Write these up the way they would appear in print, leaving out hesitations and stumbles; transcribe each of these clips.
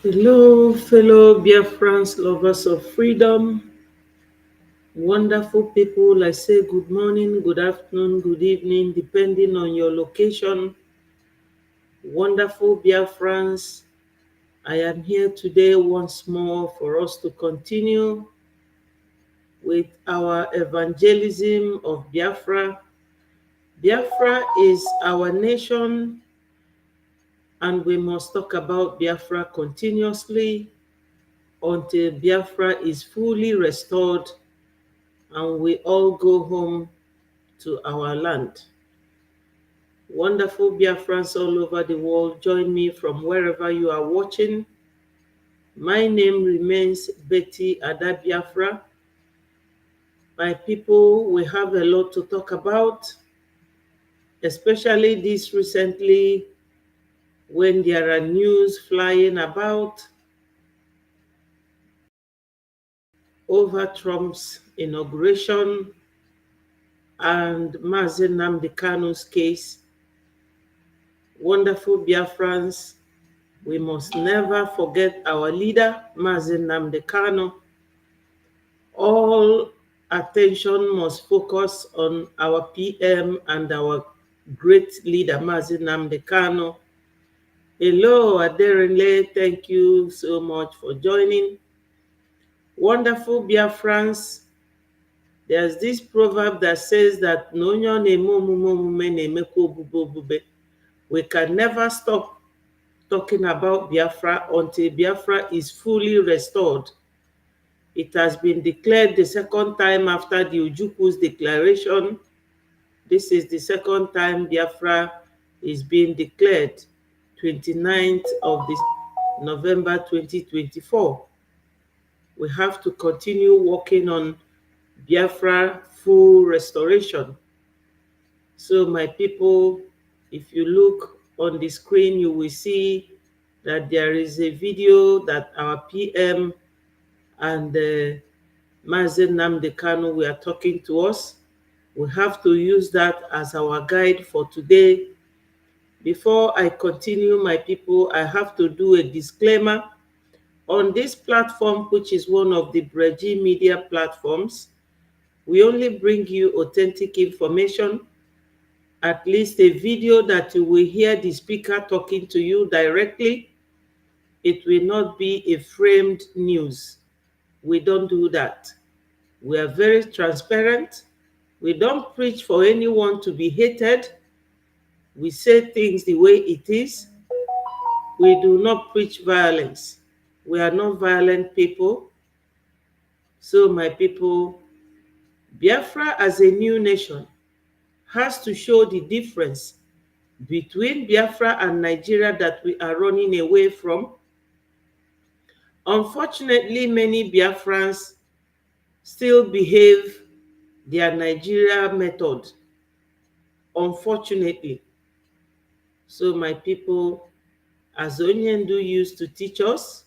Hello, fellow Biafrans, lovers of freedom, wonderful people. I say good morning, good afternoon, good evening, depending on your location. Wonderful Biafrans, I am here today once more for us to continue with our evangelism of Biafra. Biafra is our nation, and we must talk about Biafra continuously until Biafra is fully restored and we all go home to our land. Wonderful Biafrans all over the world, join me from wherever you are watching. My name remains Betty Ada Biafra. My people, we have a lot to talk about, especially this recently when there are news flying about over Trump's inauguration and Mazi Nnamdi Kanu's case. Wonderful Biafrans, we must never forget our leader, Mazi Nnamdi Kanu. All attention must focus on our PM and our great leader, Mazi Nnamdi Kanu. Hello, Aderile, thank you so much for joining. Wonderful Biafrans, there's this proverb that says that we can never stop talking about Biafra until Biafra is fully restored. It has been declared the second time after the Ojukwu's declaration. This is the second time Biafra is being declared, 29th of November 2024. We have to continue working on Biafra full restoration. So my people, if you look on the screen, you will see that there is a video that our PM and Mazi Nnamdi Kanu were talking to us. We have to use that as our guide for today. Before I continue, my people, I have to do a disclaimer. On this platform, which is one of the Brgie media platforms, we only bring you authentic information, at least a video that you will hear the speaker talking to you directly. It will not be a framed news. We don't do that. We are very transparent. We don't preach for anyone to be hated. We say things the way it is. We do not preach violence. We are not violent people. So my people, Biafra as a new nation has to show the difference between Biafra and Nigeria that we are running away from. Unfortunately, many Biafrans still behave their Nigeria method, unfortunately. So my people, as Onyendu used to teach us,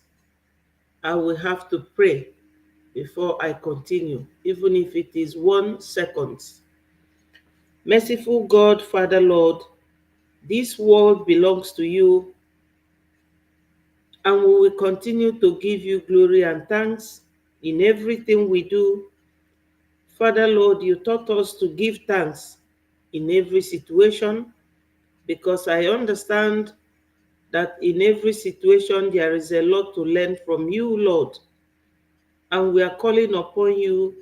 I will have to pray before I continue, even if it is 1 second. Merciful God, Father, Lord, this world belongs to you, and we will continue to give you glory and thanks in everything we do. Father, Lord, you taught us to give thanks in every situation, because I understand that in every situation there is a lot to learn from you, Lord. And we are calling upon you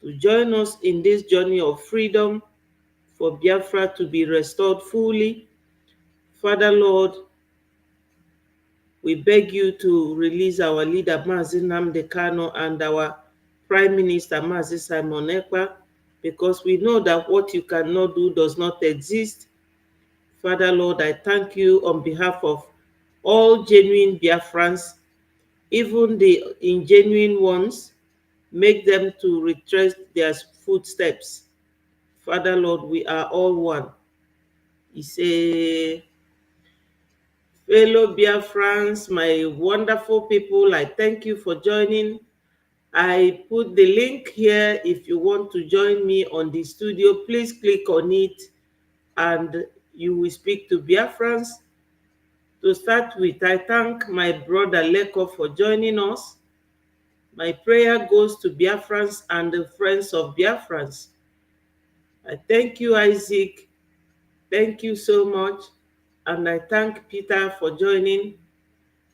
to join us in this journey of freedom for Biafra to be restored fully. Father, Lord, we beg you to release our leader, Mazi Nnamdi Kanu, and our Prime Minister, Mazi Simon Ekpa, because we know that what you cannot do does not exist. Father, Lord, I thank you on behalf of all genuine Biafrans, even the ingenuine ones. Make them to retrace their footsteps. Father, Lord, we are all one. He say, fellow Biafrans, my wonderful people, I thank you for joining. I put the link here. If you want to join me on the studio, please click on it and you will speak to Biafrans. To start with, I thank my brother Leko for joining us. My prayer goes to Biafrans and the friends of Biafrans. I thank you, Isaac. Thank you so much. And I thank Peter for joining.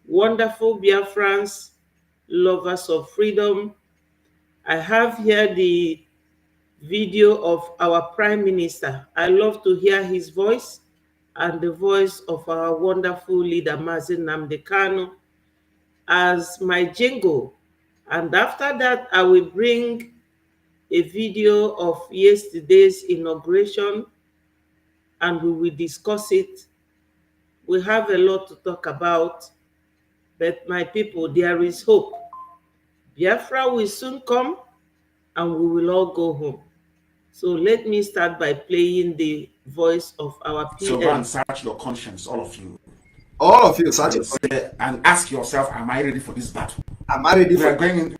Wonderful Biafrans, lovers of freedom. I have here the video of our Prime Minister. I love to hear his voice and the voice of our wonderful leader, Mazi Nnamdi Kanu, as my jingle. And after that, I will bring a video of yesterday's inauguration and we will discuss it. We have a lot to talk about, but my people, there is hope. Biafra will soon come and we will all go home. So let me start by playing the voice of our PM. So go and search your conscience, all of you. All of you, search your conscience. And ask yourself, am I ready for this battle? Am I ready for it?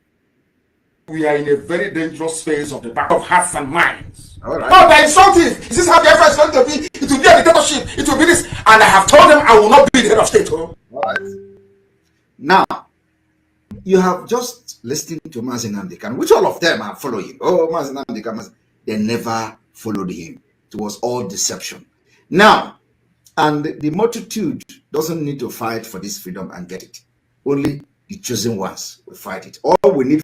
We are in a very dangerous phase of the battle of hearts and minds. All right. Oh, they're insulting. Is this how Biafra is going to be? It will be a dictatorship. It will be this. And I have told them I will not be the head of state. Oh. All right. Now, you have just listened to Mazi Nnamdi Kanu, which all of them are following. Oh, Mazi Nnamdi Kanu. They never followed him. It was all deception. Now, and the multitude doesn't need to fight for this freedom and get it. Only the chosen ones will fight it. All we need.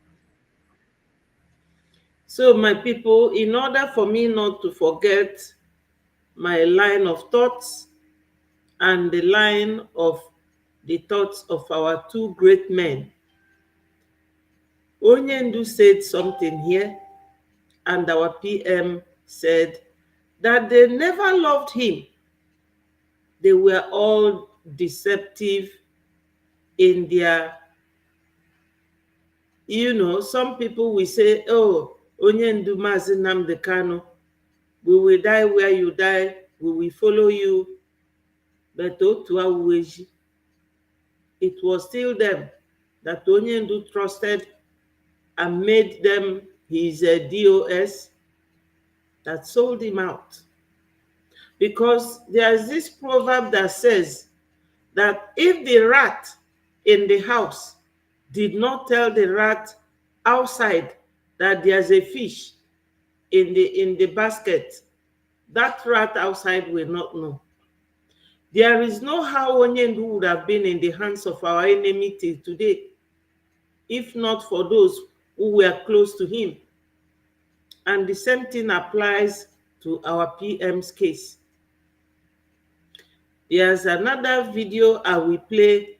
So, my people, in order for me not to forget my line of thoughts and the line of the thoughts of our two great men, Onyendu said something here, and our PM said that they never loved him. They were all deceptive in their, some people will say, oh, Onyendu Mazi Nnamdi Kanu, we will die where you die, we will follow you. But it was still them that Onyendu trusted and made them his DOS that sold him out. Because there's this proverb that says that if the rat in the house did not tell the rat outside that there's a fish in the basket, that rat outside will not know. There is no how Onyendu would have been in the hands of our enemy till today, if not for those who were close to him. And the same thing applies to our PM's case. There's another video I will play,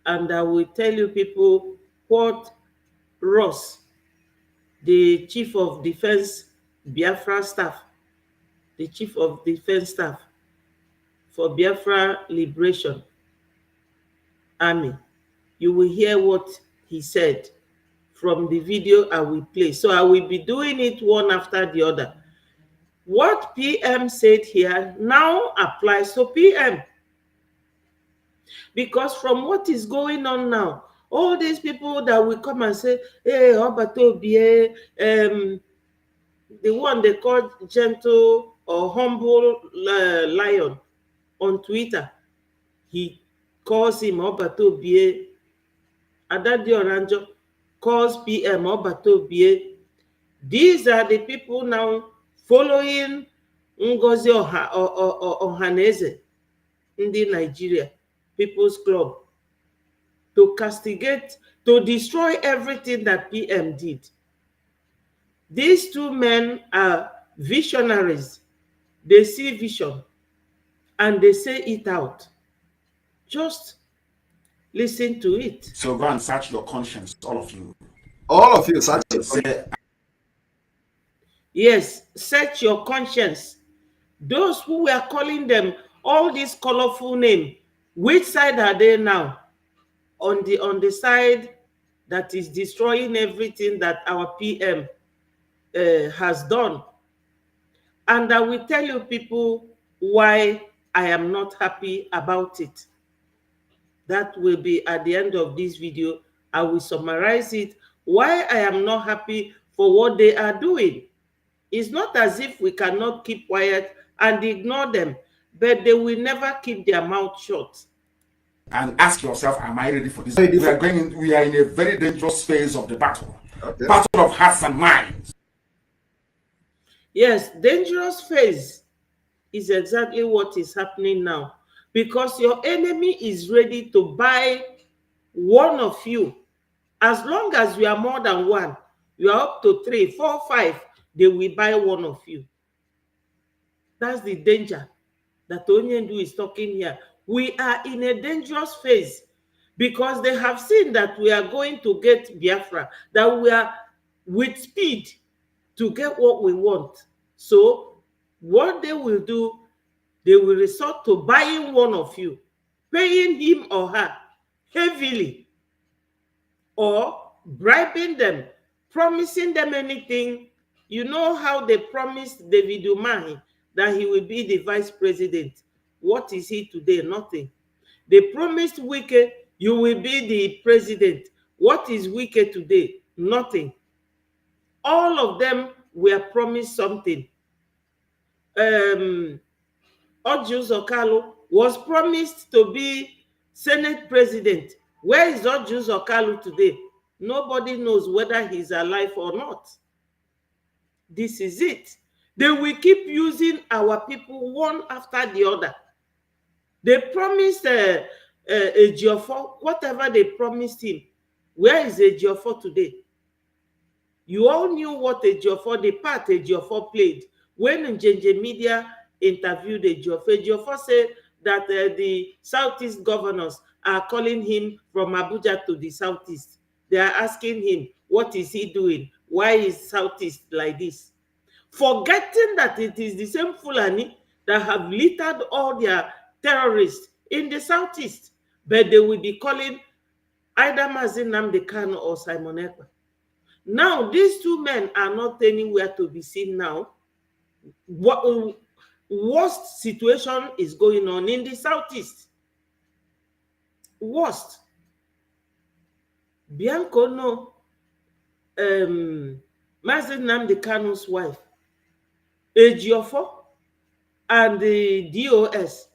and I will tell you people what Ross, the Chief of Defense Biafra staff, the Chief of Defense staff for Biafra Liberation Army, you will hear what he said from the video I will play. So I will be doing it one after the other. What PM said here now applies to PM. Because from what is going on now, all these people that will come and say, hey, Obatobie, the one they call gentle or humble lion on Twitter, he calls him Obatobie. Adadi Oranjo calls PM Obatobie. These are the people now following Ngozi Ohaneze in the Nigeria People's Club to castigate, to destroy everything that PM did. These two men are visionaries. They see vision and they say it out. Just listen to it. So go and search your conscience, all of you. All of you, search your conscience. Yes, search your conscience. Those who were calling them all these colorful names, which side are they now? On the side that is destroying everything that our PM has done. And I will tell you people why I am not happy about it. That will be at the end of this video. I will summarize it, why I am not happy for what they are doing. It's not as if we cannot keep quiet and ignore them, but they will never keep their mouth shut. and ask yourself, am I ready for this? Ready We are in a very dangerous phase of the battle. Okay. Battle of hearts and minds. Yes, dangerous phase is exactly what is happening now, because your enemy is ready to buy one of you. As long as you are more than one, you are up to 3, 4, 5, they will buy one of you. That's the danger that Onyendu is talking here. We are in a dangerous phase because they have seen that we are going to get Biafra, that we are with speed to get what we want. So what they will do, they will resort to buying one of you, paying him or her heavily, or bribing them, promising them anything. You know how they promised David Umahi that he will be the vice president. What is he today? Nothing. They promised Wike, you will be the president. What is Wike today? Nothing. All of them were promised something. Orji Uzor was promised to be Senate president. Where is Orji Uzor today? Nobody knows whether he's alive or not. This is it. They will keep using our people one after the other. They promised Ejiofor, whatever they promised him. Where is Ejiofor today? You all knew what Ejiofor, the part Ejiofor played. When Njenje Media interviewed Ejiofor, Ejiofor said that the Southeast governors are calling him from Abuja to the Southeast. They are asking him, what is he doing? Why is Southeast like this? Forgetting that it is the same Fulani that have littered all their terrorists in the Southeast. But they will be calling either Mazin Nnamdi Kanu or Simon Ekpa. Now, these two men are not anywhere to be seen now. What worst situation is going on in the Southeast? Worst. Bianco no, Mazin Nnamdi Kanu's wife, Ejiofor, and the DOS,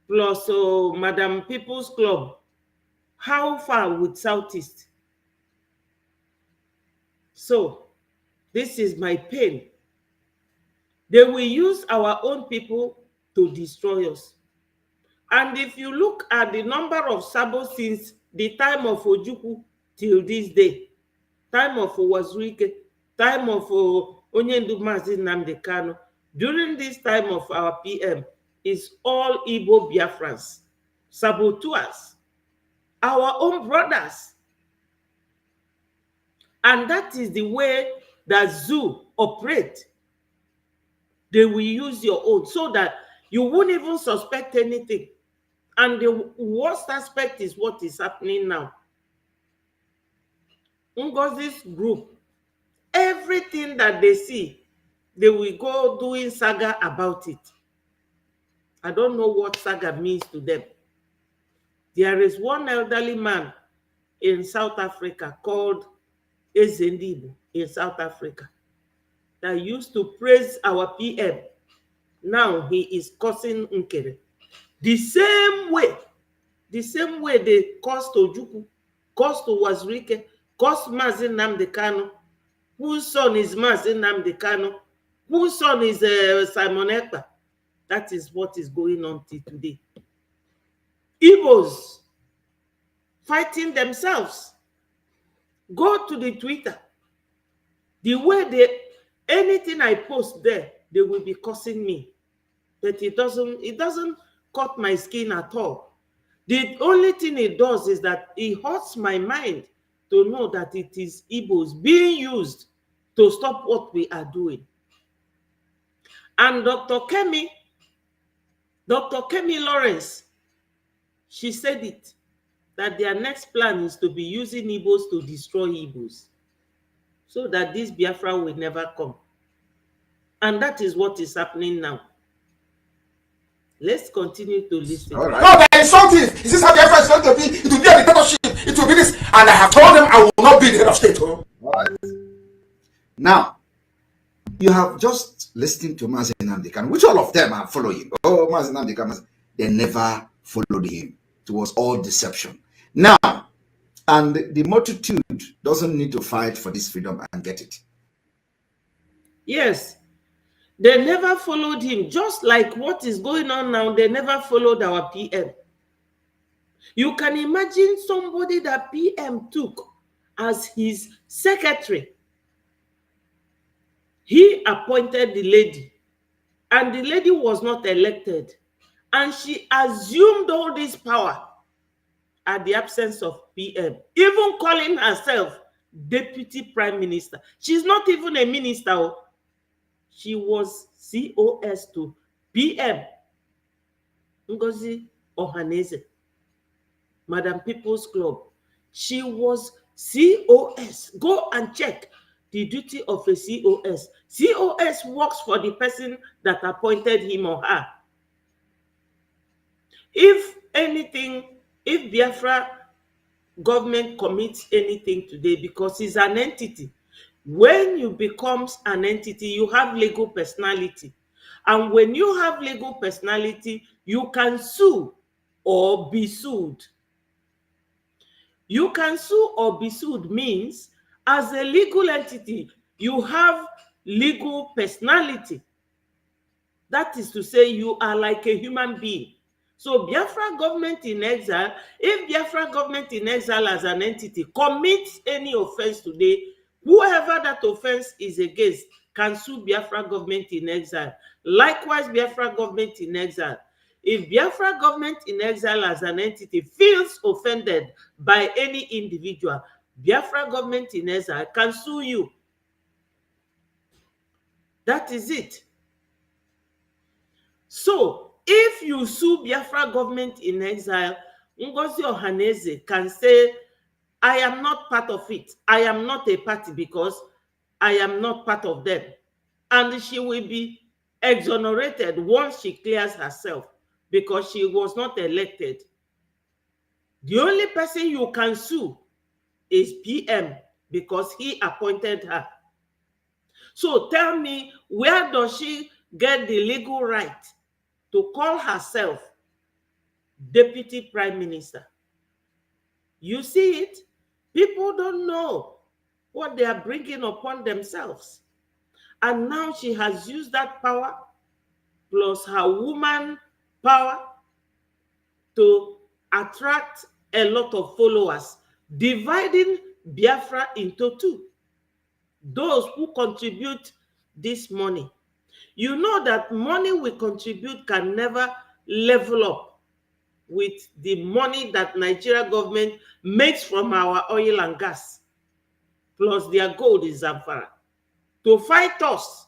plus Madam People's Club. How far with Southeast? So, this is my pain. They will use our own people to destroy us. And if you look at the number of Sabo since the time of Ojukwu till this day, time of Wazirike, time of Onyendu Mazi Nnamdi Kanu, during this time of our PM, is all Igbo Biafrans, saboteurs, our own brothers. And that is the way that zoo operate. They will use your own so that you won't even suspect anything. And the worst aspect is what is happening now. Ngozi's group, everything that they see, they will go doing saga about it. I don't know what saga means to them. There is one elderly man in South Africa called Ezendibu in South Africa that used to praise our PM. Now he is cursing Nkere. The same way they cursed Ojukwu, cursed Wazirike, cursed Mazi Nnamdi Kanu, whose son is Mazi Nnamdi Kanu, whose son is Simon Ekpa. That is what is going on till today. Igbos fighting themselves. Go to the Twitter. The way anything I post there, they will be cursing me. But it doesn't cut my skin at all. The only thing it does is that it hurts my mind to know that it is Igbos being used to stop what we are doing. And Dr. Kemi Lawrence, she said it, that their next plan is to be using Igbos to destroy Igbos, so that this Biafra will never come. And that is what is happening now. Let's continue to listen. All right. No, they insult it. Is this how Biafra is going to be? It will be a dictatorship. It will be this. And I have told them I will not be the head of state. All right. Now, you have just listened to Mazi Nnamdi Kanu, which all of them are following. Oh, Mazi Nnamdi Kanu, they never followed him. It was all deception. Now, and the multitude doesn't need to fight for this freedom and get it. Yes, they never followed him. Just like what is going on now, they never followed our PM. You can imagine somebody that PM took as his secretary. He appointed the lady, and the lady was not elected, and she assumed all this power at the absence of PM, even calling herself deputy prime minister. She's not even a minister. She was COS to PM Ngozi Ohaneze, Madam People's Club. She was COS. Go and check the duty of a COS. COS works for the person that appointed him or her. If anything, if Biafra government commits anything today, because it's an entity, when you becomes an entity, you have legal personality. And when you have legal personality, you can sue or be sued. You can sue or be sued means, as a legal entity, you have legal personality. That is to say, you are like a human being. So Biafra government in exile, if Biafra government in exile as an entity commits any offense today, whoever that offense is against can sue Biafra government in exile. Likewise, Biafra government in exile. If Biafra government in exile as an entity feels offended by any individual, Biafra government in exile can sue you. That is it. So, if you sue Biafra government in exile, Ngozi Ohaneze can say, I am not part of it. I am not a party because I am not part of them. And she will be exonerated once she clears herself because she was not elected. The only person you can sue is PM because he appointed her. So tell me, where does she get the legal right to call herself deputy prime minister? You see it? People don't know what they are bringing upon themselves. And now she has used that power plus her woman power to attract a lot of followers, dividing Biafra into two. Those who contribute this money. You know that money we contribute can never level up with the money that Nigeria government makes from our oil and gas, plus their gold in Zamfara, to fight us.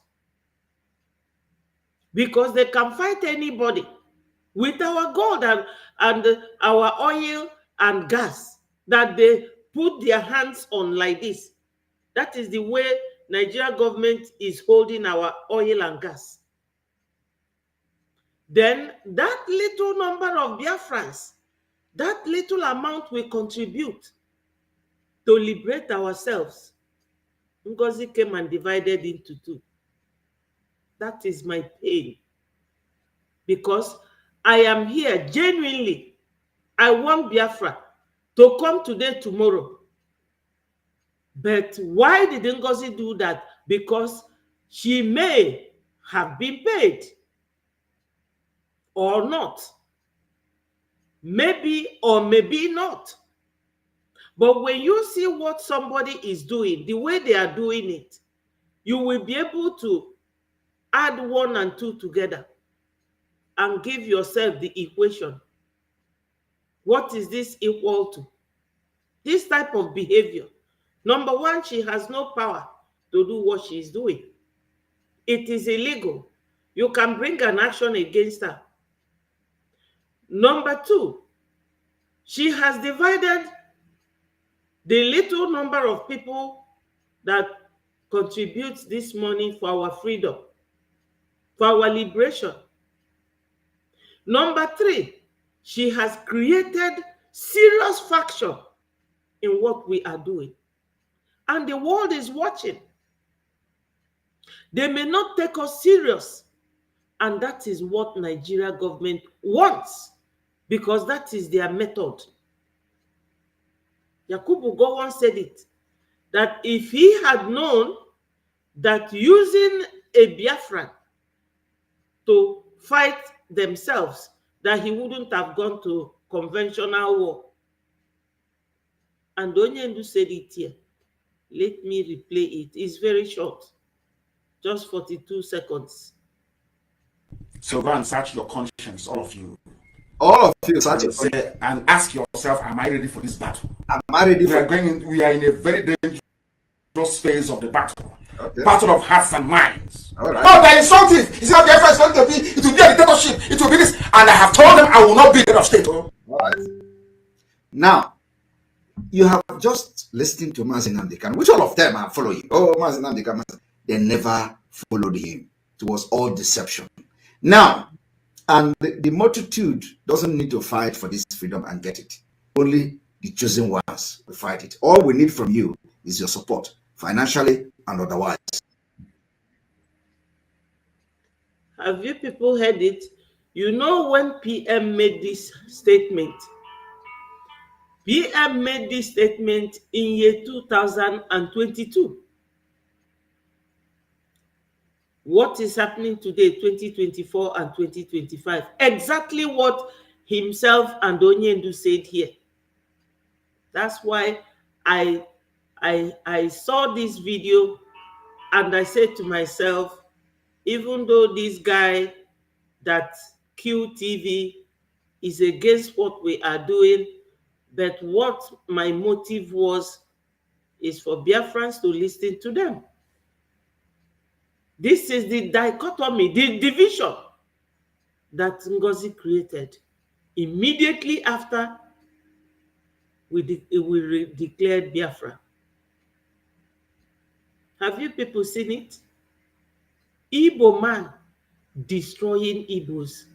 Because they can fight anybody with our gold and our oil and gas that they put their hands on like this. That is the way Nigeria government is holding our oil and gas. Then that little number of Biafrans, that little amount we contribute to liberate ourselves, Ngozi came and divided into two. That is my pain. Because I am here genuinely. I want Biafra to come today, tomorrow. But why did Ngozi do that? Because she may have been paid or not. Maybe or maybe not. But when you see what somebody is doing, the way they are doing it, you will be able to add 1 and 2 together and give yourself the equation. What is this equal to? This type of behavior. Number one, she has no power to do what she is doing. It is illegal. You can bring an action against her. Number two, she has divided the little number of people that contribute this money for our freedom, for our liberation. Number three, she has created serious faction in what we are doing. And the world is watching. They may not take us serious. And that is what Nigeria government wants. because that is their method. Yakubu Gowon said it, that if he had known that using a Biafran to fight themselves, that he wouldn't have gone to conventional war. And Onyendu said it here. Let me replay it. It's very short, just 42 seconds. So go and search your conscience, all of you. All of you, search and ask yourself, am I ready for this battle? Am I ready for we are in a very dangerous phase of the battle. Okay. Battle of hearts and minds. All right. No, they're insulting. It's not Biafra is going to be, it will be a dictatorship, it will be this. And I have told them I will not be the head of state. All right. Now, you have just listened to Mazi Nnamdi Kanu, which all of them are following. Oh, Mazi Nnamdi Kanu, they never followed him. It was all deception. Now, and the multitude doesn't need to fight for this freedom and get it. Only the chosen ones will fight it. All we need from you is your support, financially and otherwise. Have you people heard it? You know, when PM made this statement, PM made this statement in year 2022. What is happening today, 2024 and 2025? Exactly what himself and Onyendu said here. That's why I saw this video and I said to myself, even though this guy that QTV is against what we are doing, but what my motive was is for Biafrans to listen to them. This is the dichotomy, the division that Ngozi created immediately after we declared Biafra. Have you people seen it? Igbo man destroying Igbos.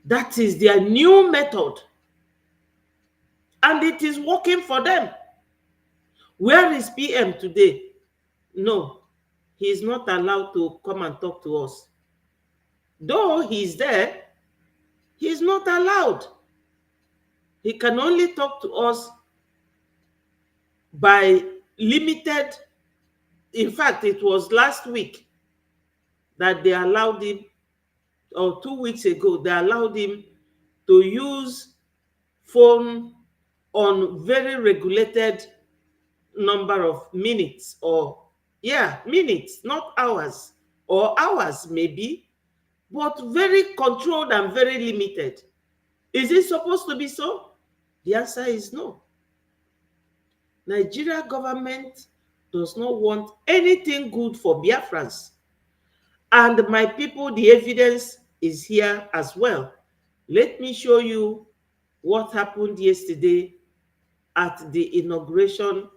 That is their new method. And it is working for them. Where is PM today? No, he is not allowed to come and talk to us. Though he's there, he is not allowed. He can only talk to us by limited. In fact, it was last week that they allowed him, or 2 weeks ago, they allowed him to use phone on very regulated number of minutes, or minutes, not hours, or hours maybe, but very controlled and very limited. Is it supposed to be so? The answer is no. Nigeria government does not want anything good for Biafrans. And my people, the evidence is here as well. Let me show you what happened yesterday at the inauguration.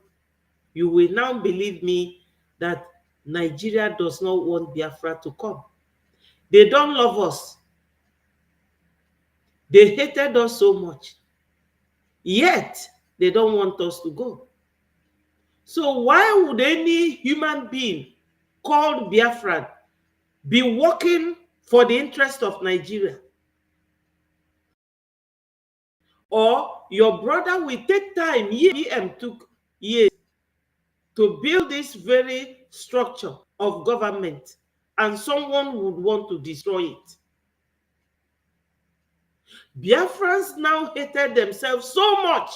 You will now believe me that Nigeria does not want Biafra to come. They don't love us. They hated us so much. Yet, they don't want us to go. So why would any human being called Biafran be working for the interest of Nigeria? Or your brother will take time, PM took years to build this very structure of government, and someone would want to destroy it. Biafrans now hated themselves so much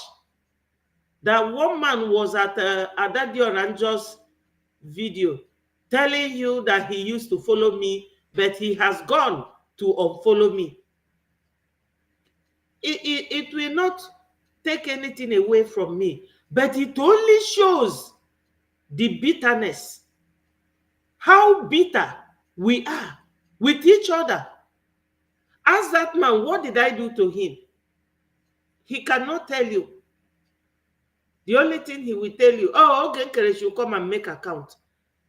that one man was at Adadi Oranjo's video telling you that he used to follow me, but he has gone to unfollow me. It will not take anything away from me, but it only shows the bitterness, how bitter we are with each other. Ask that man, what did I do to him? He cannot tell you. The only thing he will tell you, oh, okay, Keresh, you come and make account.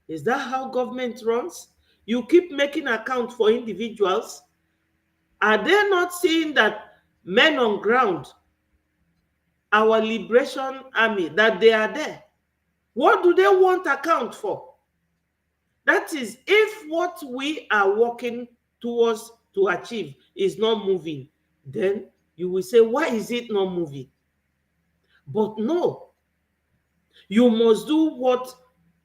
Is that how government runs? You keep making account for individuals. Are they not seeing that men on ground, our liberation army, that they are there? What do they want account for? That is, if what we are working towards to achieve is not moving, then You will say, why is it not moving? But no, you must do what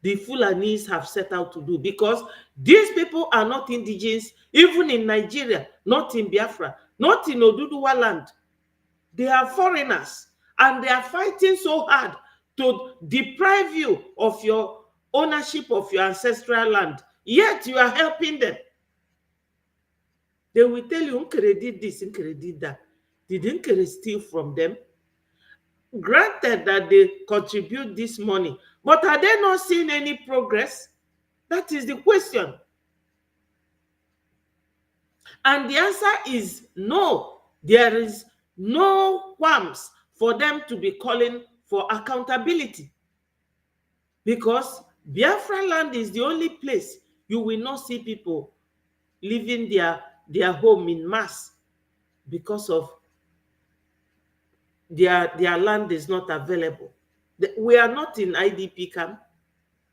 the Fulanis have set out to do, because these people are not indigenous, even in Nigeria, not in Biafra, not in Oduduwa land. They are foreigners, and they are fighting so hard to deprive you of your ownership of your ancestral land. Yet you are helping them. They will tell you, Nkere did this, Nkere did that. Did Nkere steal from them? Granted that they contribute this money, but are they not seeing any progress? That is the question. And the answer is no. There is no qualms for them to be calling for accountability, because Biafra land is the only place you will not see people leaving their home in mass because of their land is not available. We are not in IDP camp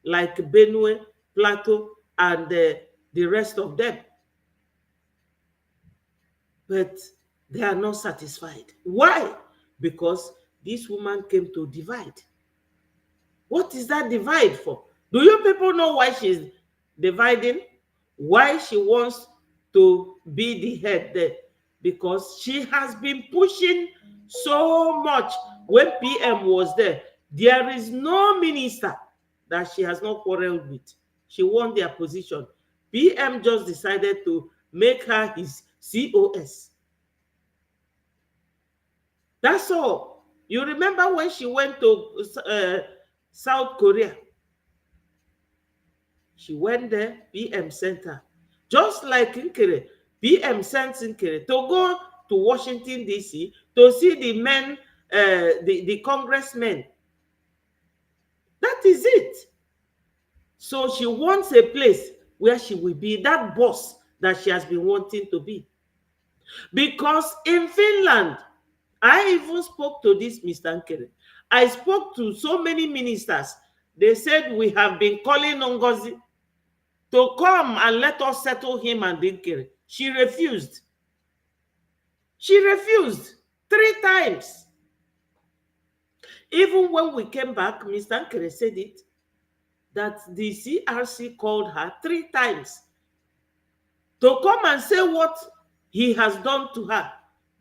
like Benue, Plateau, and the rest of them. But they are not satisfied. Why? Because this woman came to divide. What is that divide for? Do you people know why she's dividing? Why she wants to be the head there? Because she has been pushing so much. When PM was there is no minister that she has not quarreled with. She won their position. PM just decided to make her his COS. That's all. You remember when she went to South Korea? She went there, PM sent her. Just like Nkere, PM sent Nkere to go to Washington, D.C. to see the men, the congressmen. That is it. So she wants a place where she will be that boss that she has been wanting to be. Because in Finland, I even spoke to this Mr. Nkere. I spoke to so many ministers. They said, we have been calling Ngozi to come and let us settle him and Nkere. She refused. She refused 3 times. Even when we came back, Mr. Nkere said it, that the CRC called her 3 times to come and say what he has done to her.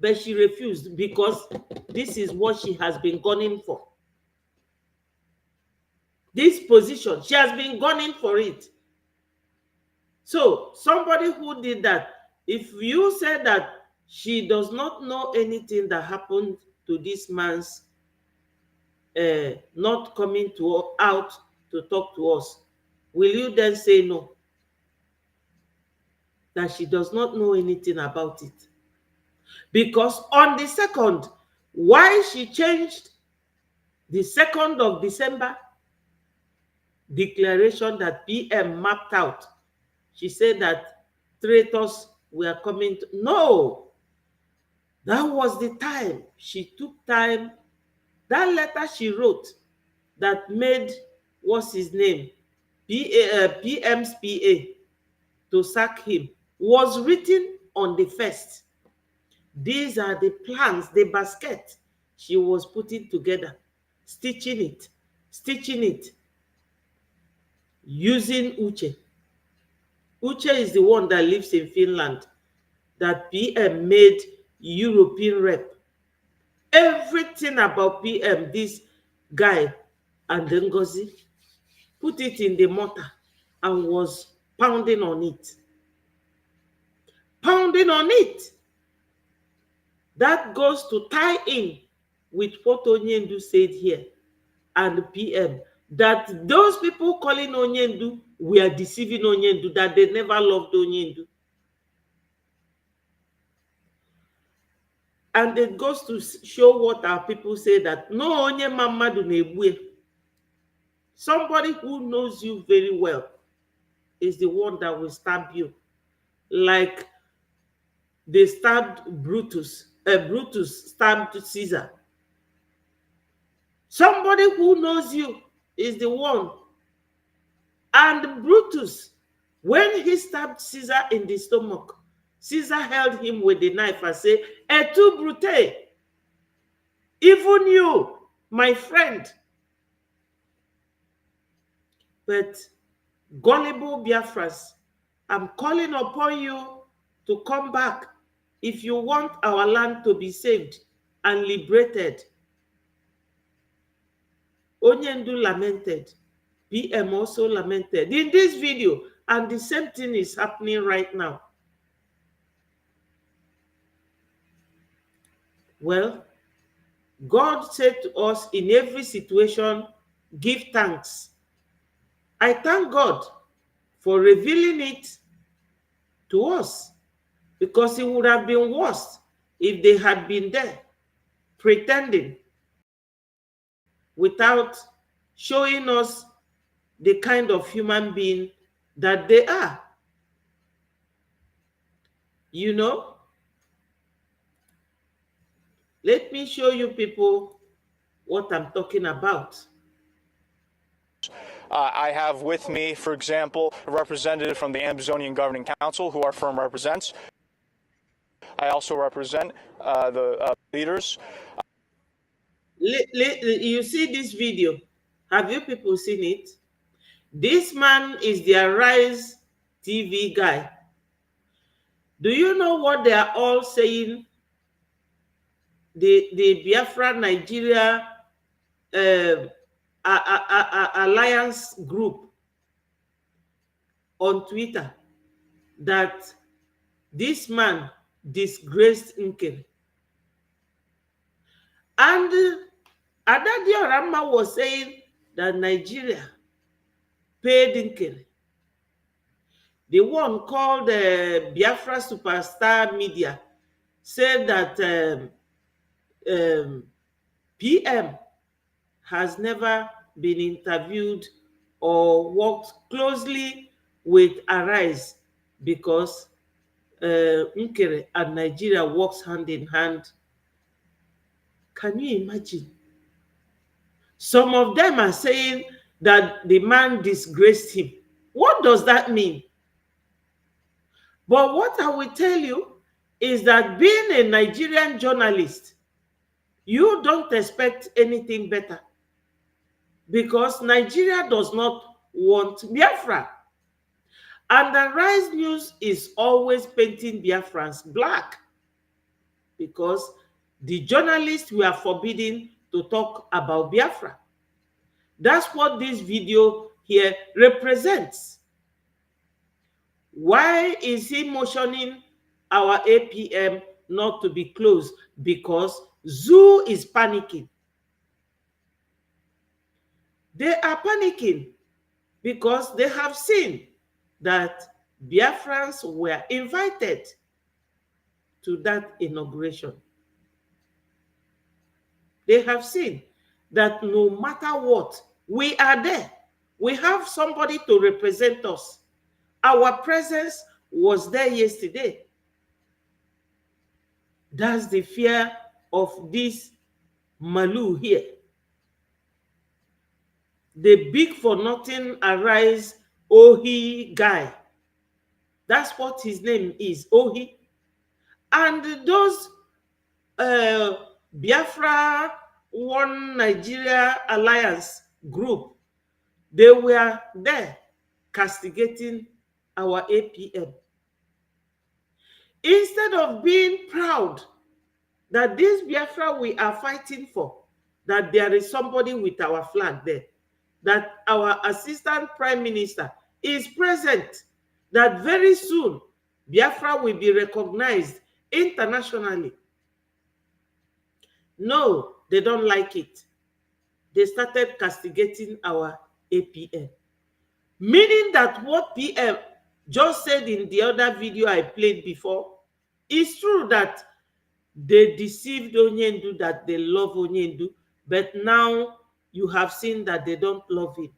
But she refused, because this is what she has been gunning for. This position, she has been gunning for it. So somebody who did that, if you say that she does not know anything that happened to this man's not coming out to talk to us, will you then say no? That she does not know anything about it? Because on the 2nd, why she changed the 2nd of December declaration that PM mapped out, she said that traitors were coming to, no, that was the time. She took time. That letter she wrote that made, what's his name, PM's PA to sack him, was written on the 1st. These are the plans, the basket she was putting together, stitching it, using Uche. Uche is the one that lives in Finland, that PM made European rep. Everything about PM, this guy and Ngozi, put it in the mortar and was pounding on it. Pounding on it. That goes to tie in with what Onyendu said here and PM, that those people calling Onyendu were deceiving Onyendu, that they never loved Onyendu. And it goes to show what our people say, that no onye mamadu nebue. Somebody who knows you very well is the one that will stab you, like they stabbed Brutus. Brutus stabbed Caesar. Somebody who knows you is the one. And Brutus, when he stabbed Caesar in the stomach, Caesar held him with the knife and said, "Et tu, Brute, even you, my friend." But gullible Biafrans, I'm calling upon you to come back if you want our land to be saved and liberated. Onyendu lamented. PM also lamented in this video, and the same thing is happening right now. Well, God said to us in every situation, give thanks. I thank God for revealing it to us, because it would have been worse if they had been there pretending without showing us the kind of human being that they are. You know, let me show you people what I'm talking about. I have with me, for example, a representative from the Amazonian Governing Council, who our firm represents. I also represent the leaders. You see this video? Have you people seen it? This man is the Arise TV guy. Do you know what they are all saying? The Biafra Nigeria Alliance group on Twitter, that this man disgraced Nkeri. And Adadio Rama was saying that Nigeria paid Nkeri. The one called Biafra Superstar Media said that PM has never been interviewed or worked closely with Arise, because Nkeri and Nigeria works hand in hand. Can you imagine? Some of them are saying that the man disgraced him. What does that mean? But what I will tell you is that being a Nigerian journalist, you don't expect anything better, because Nigeria does not want Biafra. And the Rise News is always painting Biafrans black, because the journalists were forbidden to talk about Biafra. That's what this video here represents. Why is he motioning our APM not to be closed? Because Zoo is panicking. They are panicking because they have seen that Biafrans were invited to that inauguration. They have seen that no matter what, we are there. We have somebody to represent us. Our presence was there yesterday. That's the fear of this Malu here. The big for nothing Arise Ohi guy. That's what his name is, Ohi. And those Biafra One Nigeria Alliance group, they were there castigating our APM. Instead of being proud that this Biafra we are fighting for, that there is somebody with our flag there, that our Assistant Prime Minister is present, that very soon Biafra will be recognized internationally. No, they don't like it. They started castigating our APM. Meaning that what PM just said in the other video I played before is true, that they deceived Onyendu, that they love Onyendu, but now you have seen that they don't love him.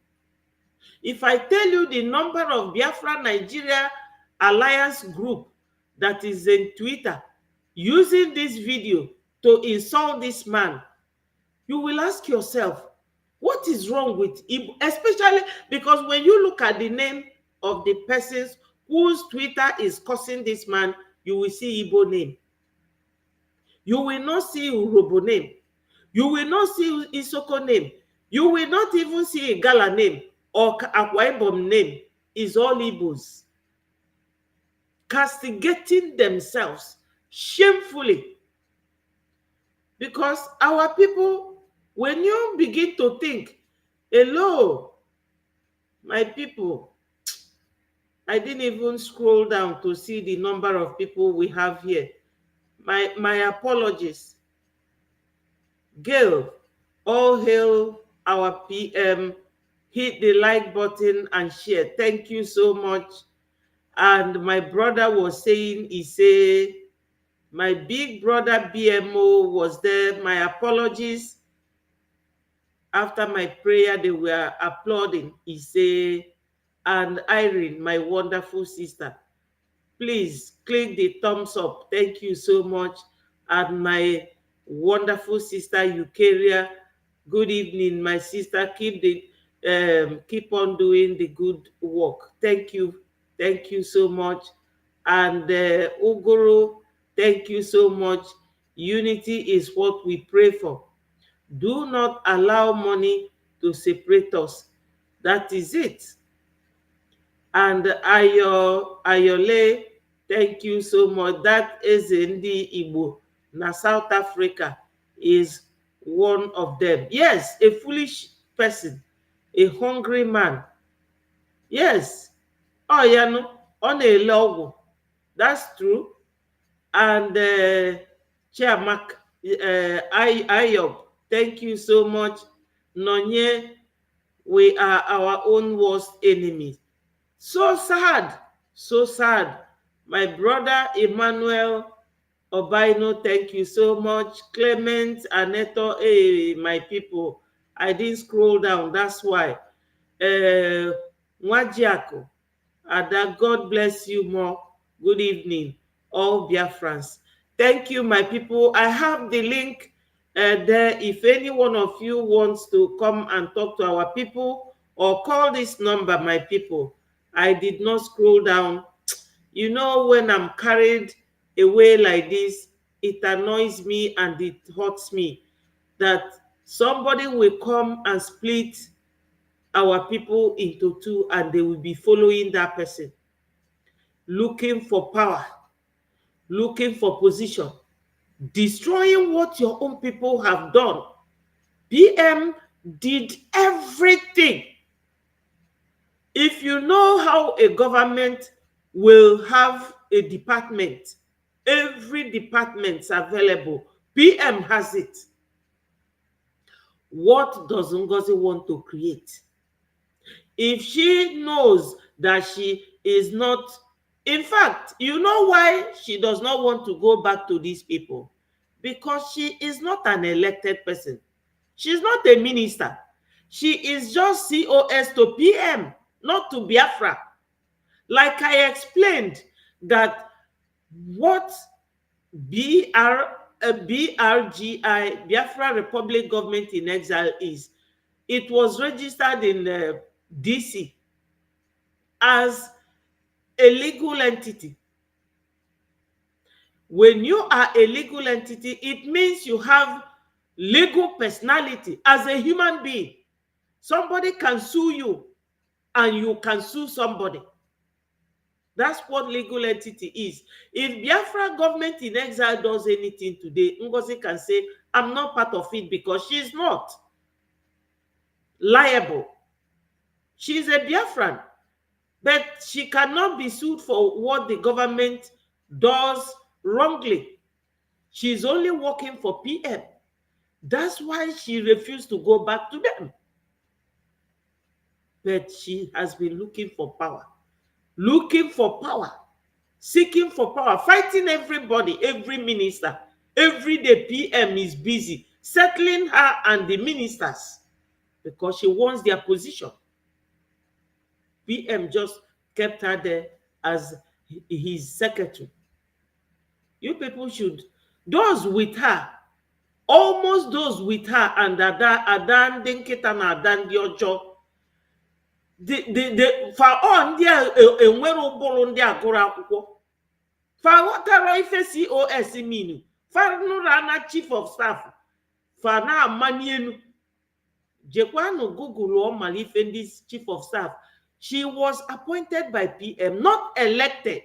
If I tell you the number of Biafra Nigeria Alliance group that is in Twitter using this video to insult this man, you will ask yourself, what is wrong with Igbo? Especially because when you look at the name of the persons whose Twitter is cursing this man, you will see Igbo name. You will not see Urobo name. You will not see Isoko name. You will not even see Igala name or Akwa Ibom name. Is all Igbos castigating themselves shamefully. Because our people, when you begin to think, hello, my people, I didn't even scroll down to see the number of people we have here. My apologies. Gail, all hail our PM. Hit the like button and share. Thank you so much. And my brother was saying, he say, my big brother BMO was there. My apologies. After my prayer, they were applauding. He say, and Irene, my wonderful sister, please click the thumbs up. Thank you so much. And my wonderful sister Eukaria, good evening, my sister. Keep on doing the good work. Thank you so much. And Uguru, thank you so much. Unity is what we pray for. Do not allow money to separate us. That is it. And Ayole, thank you so much. That is Ndi Igbo. Na South Africa is one of them. Yes, a foolish person, a hungry man. Yes. Oh, yeah, no. On a logo. That's true. And Chiamak Ayob, thank you so much. Nonye, we are our own worst enemies. So sad, so sad. My brother Emmanuel Obaino, thank you so much. Clement, Aneto, hey, my people. I didn't scroll down, that's why. Nwajiako, Ada, God bless you more. Good evening, all Biafrans. Thank you, my people. I have the link there. If any one of you wants to come and talk to our people or call this number, my people. I did not scroll down. You know, when I'm carried away like this, it annoys me and it hurts me that somebody will come and split our people into two and they will be following that person, looking for power, looking for position, destroying what your own people have done. PM did everything. If you know how a government will have a department, every department is available, PM has it. What does Ngozi want to create? If she knows that she is not, in fact, you know why she does not want to go back to these people? Because she is not an elected person. She's not a minister. She is just COS to PM, not to Biafra. Like I explained, that what BRGI, Biafra Republic Government in Exile, is, it was registered in DC as a legal entity. When you are a legal entity, it means you have legal personality as a human being. Somebody can sue you and you can sue somebody. That's what legal entity is. If Biafra government in exile does anything today, Ngozi can say, I'm not part of it, because she's not liable. She's a Biafran, but she cannot be sued for what the government does wrongly. She's only working for PM. That's why she refused to go back to them. But she has been looking for power, seeking for power, fighting everybody, every minister. Every day PM is busy settling her and the ministers because she wants their position. PM just kept her there as his secretary. You people should, those with her, almost those with her and Adan Denketa na Adan Diojo, for on dia enwere ụbụrụ ndị agụrụ akwụkwọ, Fawataro ife COS minu. Farnurana chief of staff. Fana manienu. Jekwano Google or Malife this chief of staff. She was appointed by PM, not elected.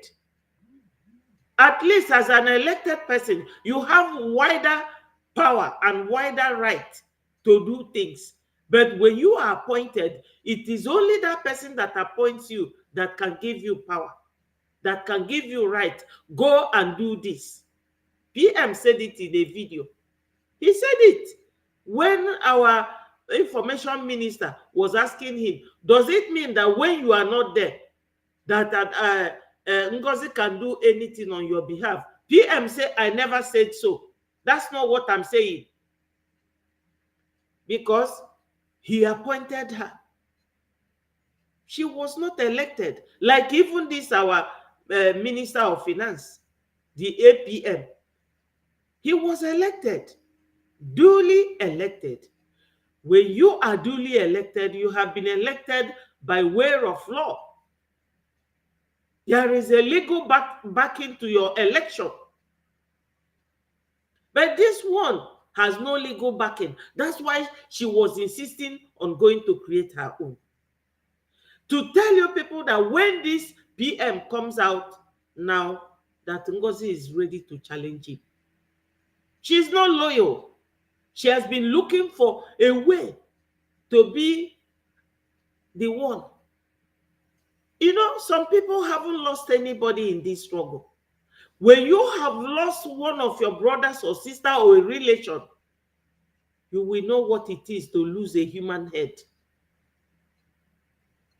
At least as an elected person, you have wider power and wider right to do things. But when you are appointed, it is only that person that appoints you that can give you power, that can give you right. Go and do this. PM said it in a video. He said it when our information minister was asking him, does it mean that when you are not there, that Ngozi can do anything on your behalf? PM said, I never said so. That's not what I'm saying. Because he appointed her. She was not elected. Like even this, our Minister of Finance, the APM, he was elected, duly elected. When you are duly elected, you have been elected by way of law. There is a legal backing to your election. But this one has no legal backing. That's why she was insisting on going to create her own. To tell you people that when this PM comes out now, that Ngozi is ready to challenge him. She's not loyal. She has been looking for a way to be the one. You know, some people haven't lost anybody in this struggle. When you have lost one of your brothers or sister or a relation, you will know what it is to lose a human head.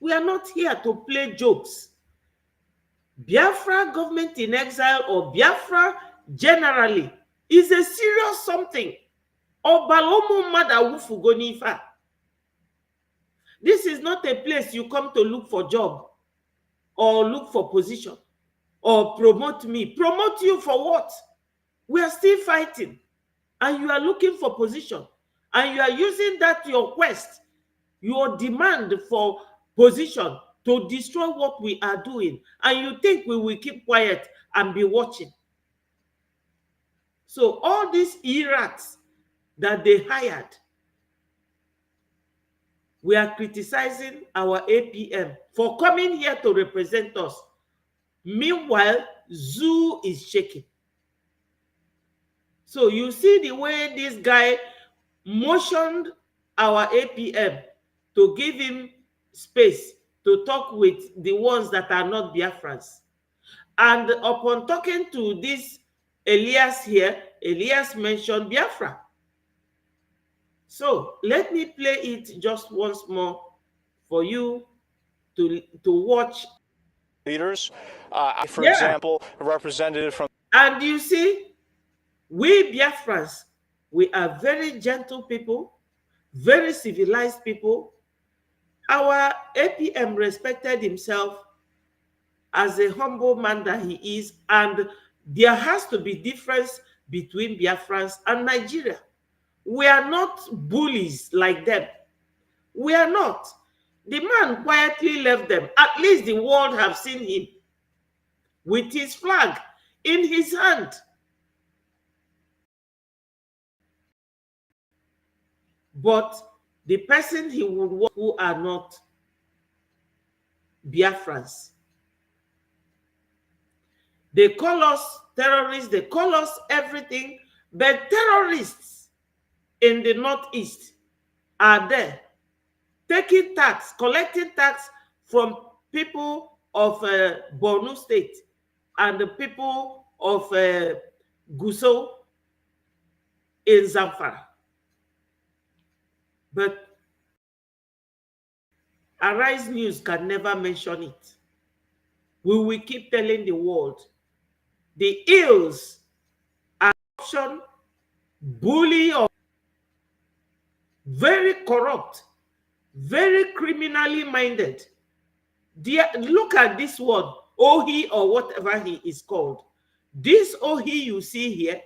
We are not here to play jokes. Biafra government in exile or Biafra generally is a serious something. This is not a place you come to look for job or look for position or promote me. Promote you for what? We are still fighting and you are looking for position and you are using that your quest, your demand for position to destroy what we are doing, and you think we will keep quiet and be watching. So all these errats that they hired, we are criticizing our APM for coming here to represent us. Meanwhile, Zoo is shaking. So you see the way this guy motioned our APM to give him space to talk with the ones that are not Biafrans. And upon talking to this Elias here, Elias mentioned Biafra. So let me play it just once more for you to watch. Leaders, for example, a representative from... And you see, we Biafrans, we are very gentle people, very civilized people. Our APM respected himself as a humble man that he is, and there has to be difference between Biafrans and Nigeria. We are not bullies like them. We are not. The man quietly left them. At least the world have seen him with his flag in his hand. But the person he would want who are not Biafrans, they call us terrorists, they call us everything, but terrorists in the Northeast are there taking tax, collecting tax from people of Borno State and the people of Gusau in Zamfara. But Arise News can never mention it. We will keep telling the world the ills are corruption, bully, of very corrupt, very criminally minded. Look at this word, Ohi or whatever he is called. This Ohi you see here,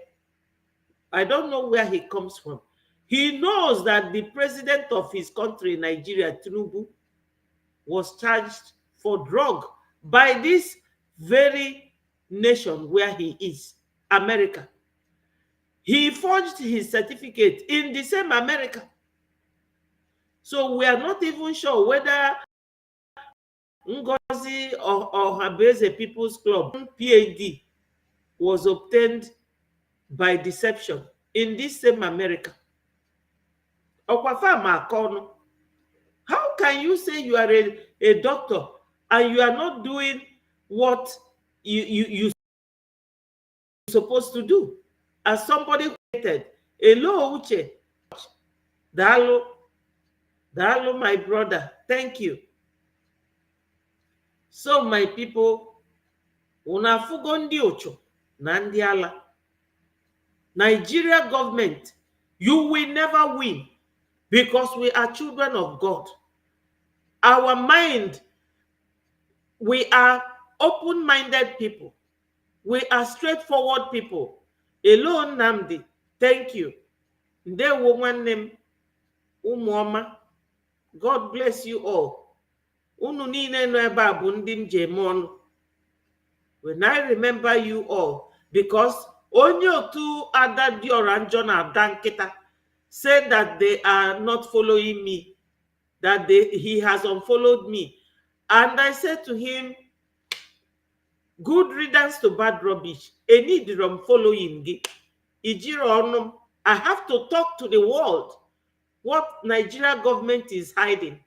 I don't know where he comes from. He knows that the president of his country, Nigeria, Tinubu, was charged for drug by this very nation where he is, America. He forged his certificate in the same America. So we are not even sure whether Ngozi or Habeze People's Club PhD was obtained by deception in this same America. How can you say you are a doctor and you are not doing what you're supposed to do? As somebody created, hello Uche, Dalo, my brother, thank you. So my people, unafugo ndi ocho na ndi ala. Nigeria government, you will never win because we are children of God. Our mind, we are open-minded people. We are straightforward people. Hello Namdi, thank you. Ndewo nwannem Umuoma. God bless you all. Unu niile no ebe a bụ ndị m ji eme ọnụ. When I remember you all, because onye otu Ada Diora Njo na Ada Nkita said that they are not following me, that he has unfollowed me. And I said to him, good riddance to bad rubbish. Any drum following Ijiro, I have to talk to the world what Nigeria government is hiding.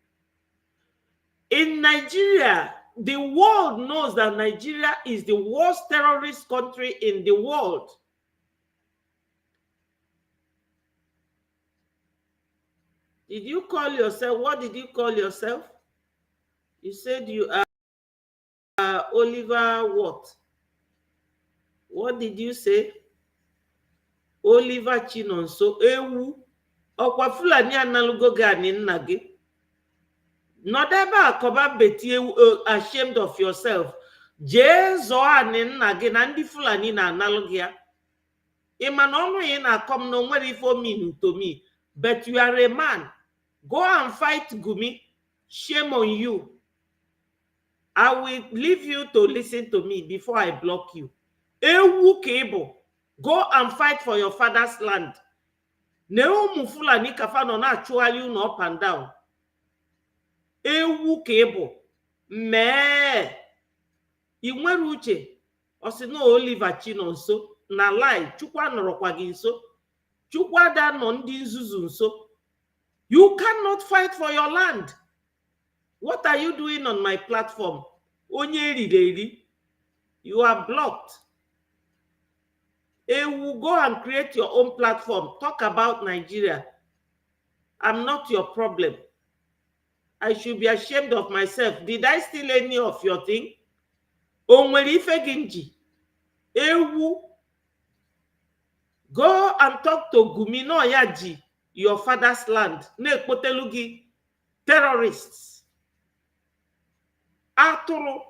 In Nigeria, the world knows that Nigeria is the worst terrorist country in the world. Did you call yourself? What did you call yourself? You said you are Oliver what? What did you say? Oliver Chinonso Ewu. Okwa Fulani analugo gani nna gị. Nọdebe akọba beti ashamed of yourself. Jee zọọ ani nna gị na ndị Fulani na analụ gị ya. Ịma na ọnụ ị na-akọm na onwere ife ominu to me. But you are a man. Go and fight Gumi. Shame on you. I will leave you to listen to me before I block you. Ewu Kebo. Go and fight for your father's land. Neumu Fulani kafano na actually you up and down. Ewu Kebo. Me. Inwere uche. Osino Oliver Chinonso. Na lie. Chukwa norokwa gị nso. Chukwa da no ndị nzuzu nso. You cannot fight for your land. What are you doing on my platform? Onye eri. You are blocked. Ewu, go and create your own platform. Talk about Nigeria. I'm not your problem. I should be ashamed of myself. Did I steal any of your thing? Onwere ife ginji. Ewu, go and talk to Gumi no Yaji, your father's land. Nekpotelugi terrorists. Aturu,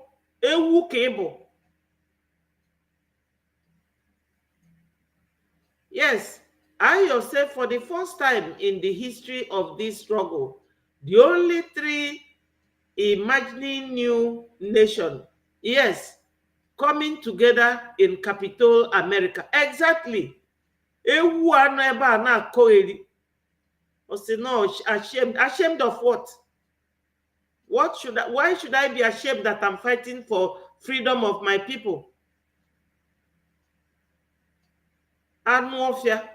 Ewu Kebo. Yes, I yourself, for the first time in the history of this struggle, the only three imagining new nation, yes, coming together in capital America. Exactly. Ewu aneba na koeri. No, ashamed. Ashamed of what? Why should I be ashamed that I'm fighting for freedom of my people? Anụọfịa.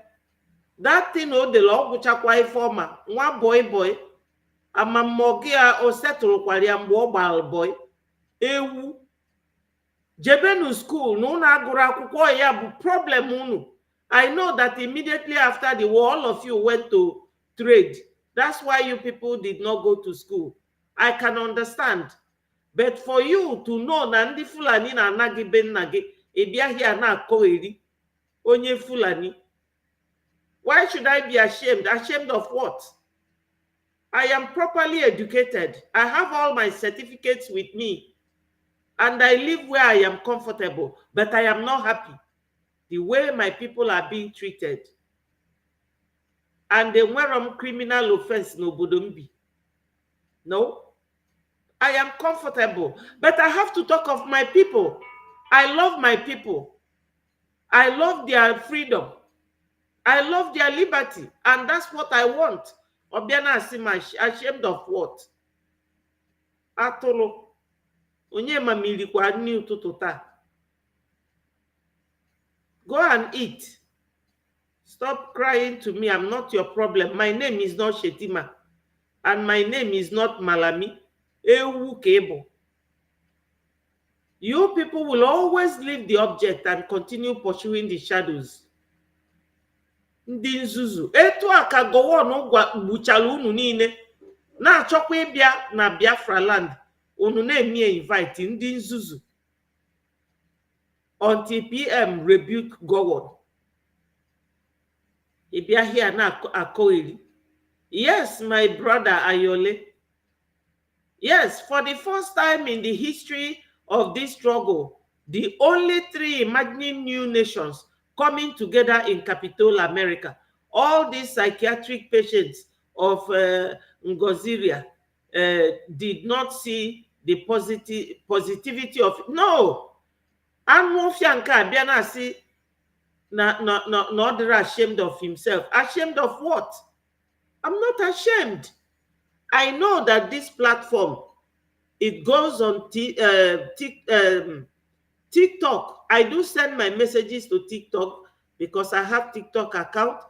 That thing o de lo gwụchakwa ifeọma nwa boy amammogi a o setụlụkwara ya mgbe ọ gbara boy. Ewu jebenu school na unu agụrụ akwụkwọ ya bụ problem unu. I know that immediately after the war all of you went to trade. That's why you people did not go to school. I can understand. But for you to know na ndị Fulani na anagi be nna gị ị bịa here na akọgheri onye Fulani. Why should I be ashamed? Ashamed of what? I am properly educated. I have all my certificates with me. And I live where I am comfortable. But I am not happy the way my people are being treated. And they were criminal offense no Bodombi. No. I am comfortable. But I have to talk of my people. I love my people. I love their freedom. I love their liberty. And that's what I want. Obiana Asima, ashamed of what? Atolo. Onye mamili kwa ni ututu taa. Go and eat. Stop crying to me. I'm not your problem. My name is not Shetima. And my name is not Malami. Ewu Kebo. You people will always leave the object and continue pursuing the shadows. Ndị nzuzu. Etu aka gowon gbuchala unu niile. Na-achọkwa ịbịa na Biafra land. Unu na-eme invite ndị nzuzu. Until PM rebuke Gowon. Ịbịa here na akoiri. Yes, my brother Ayole. Yes, for the first time in the history of this struggle, the only three imagining new nations coming together in Capital America, all these psychiatric patients of Ngoziria did not see the positivity of no. Anwofianka Biana see not ashamed of himself. Ashamed of what? I'm not ashamed. I know that this platform, it goes on TikTok. I do send my messages to TikTok because I have TikTok account.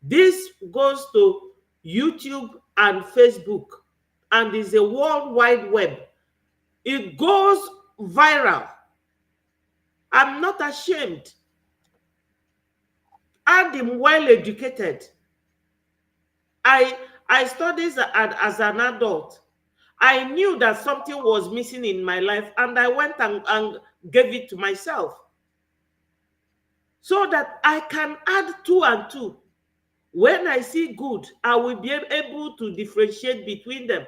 This goes to YouTube and Facebook and is a World Wide Web. It goes viral. I'm not ashamed. I'm well educated. I studied as an adult. I knew that something was missing in my life and I went and gave it to myself so that I can add 2 and 2. When I see good, I will be able to differentiate between them.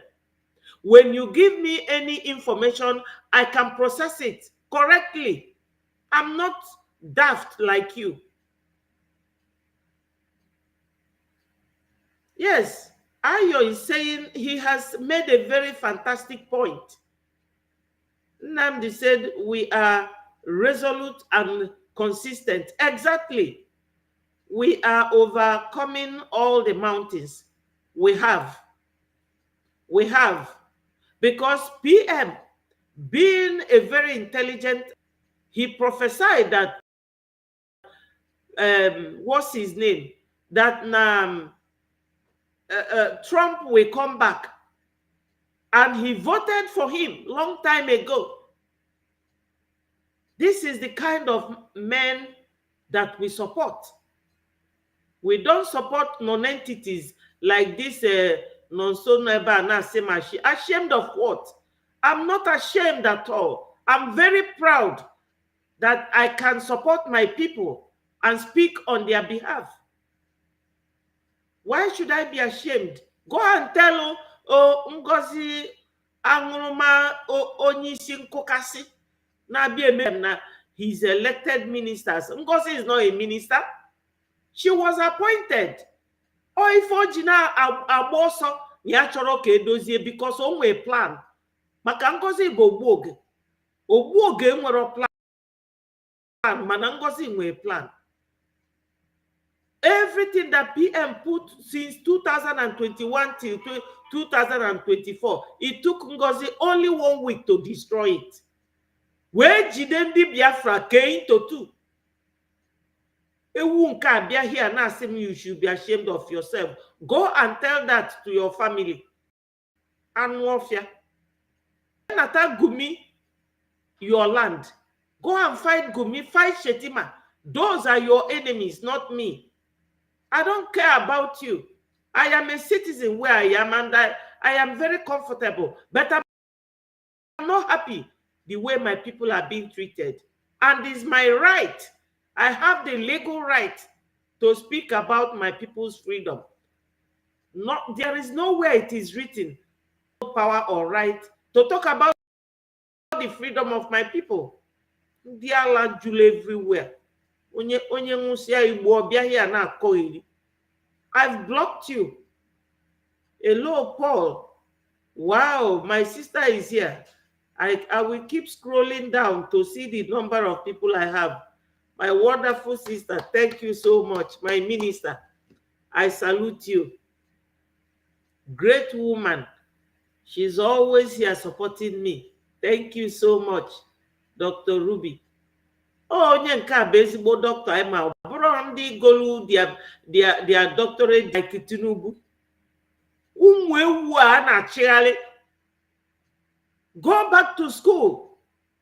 When you give me any information, I can process it correctly. I'm not daft like you. Yes, Ayo is saying he has made a very fantastic point. Nnamdi said we are resolute and consistent. Exactly. We are overcoming all the mountains. We have. Because PM, being a very intelligent, he prophesied that, what's his name? That Trump will come back. And he voted for him long time ago. This is the kind of men that we support. We don't support non-entities like this ashamed of what? I'm not ashamed at all. I'm very proud that I can support my people and speak on their behalf. Why should I be ashamed? Go and tell Ngozi Anuruma Onyisi Nkokasi na his elected ministers. Ngozi is not a minister. She was appointed. Or if Ojina Aboso Nyachoro Kedozie because on a plan. Maka Ngozi go Ogbuoge. Ogbuoge nwere plan. Mana Ngozi nwe a plan. Everything that PM put since 2021 till 2024, it took Ngozi only 1 week to destroy it. Where Jidendi Biafra came to 2. Here now saying you should be ashamed of yourself. Go and tell that to your family. And warfare. Attack Gumi, your land. Go and fight Gumi, fight Shetima. Those are your enemies, not me. I don't care about you. I am a citizen where I am and I am very comfortable. But I'm not happy the way my people are being treated. And it's my right. I have the legal right to speak about my people's freedom. There is nowhere it is written, no power or right to talk about the freedom of my people. They are everywhere. I've blocked you. Hello, Paul. Wow, my sister is here. I will keep scrolling down to see the number of people I have. My wonderful sister, thank you so much. My minister, I salute you. Great woman. She's always here supporting me. Thank you so much, Dr. Ruby. Onye nke a bụ ezigbo doctor anyị ma bụrụ ndị golu their doctorate like Tinubu. Ụmụ ewu a na-achịgharị. Go back to school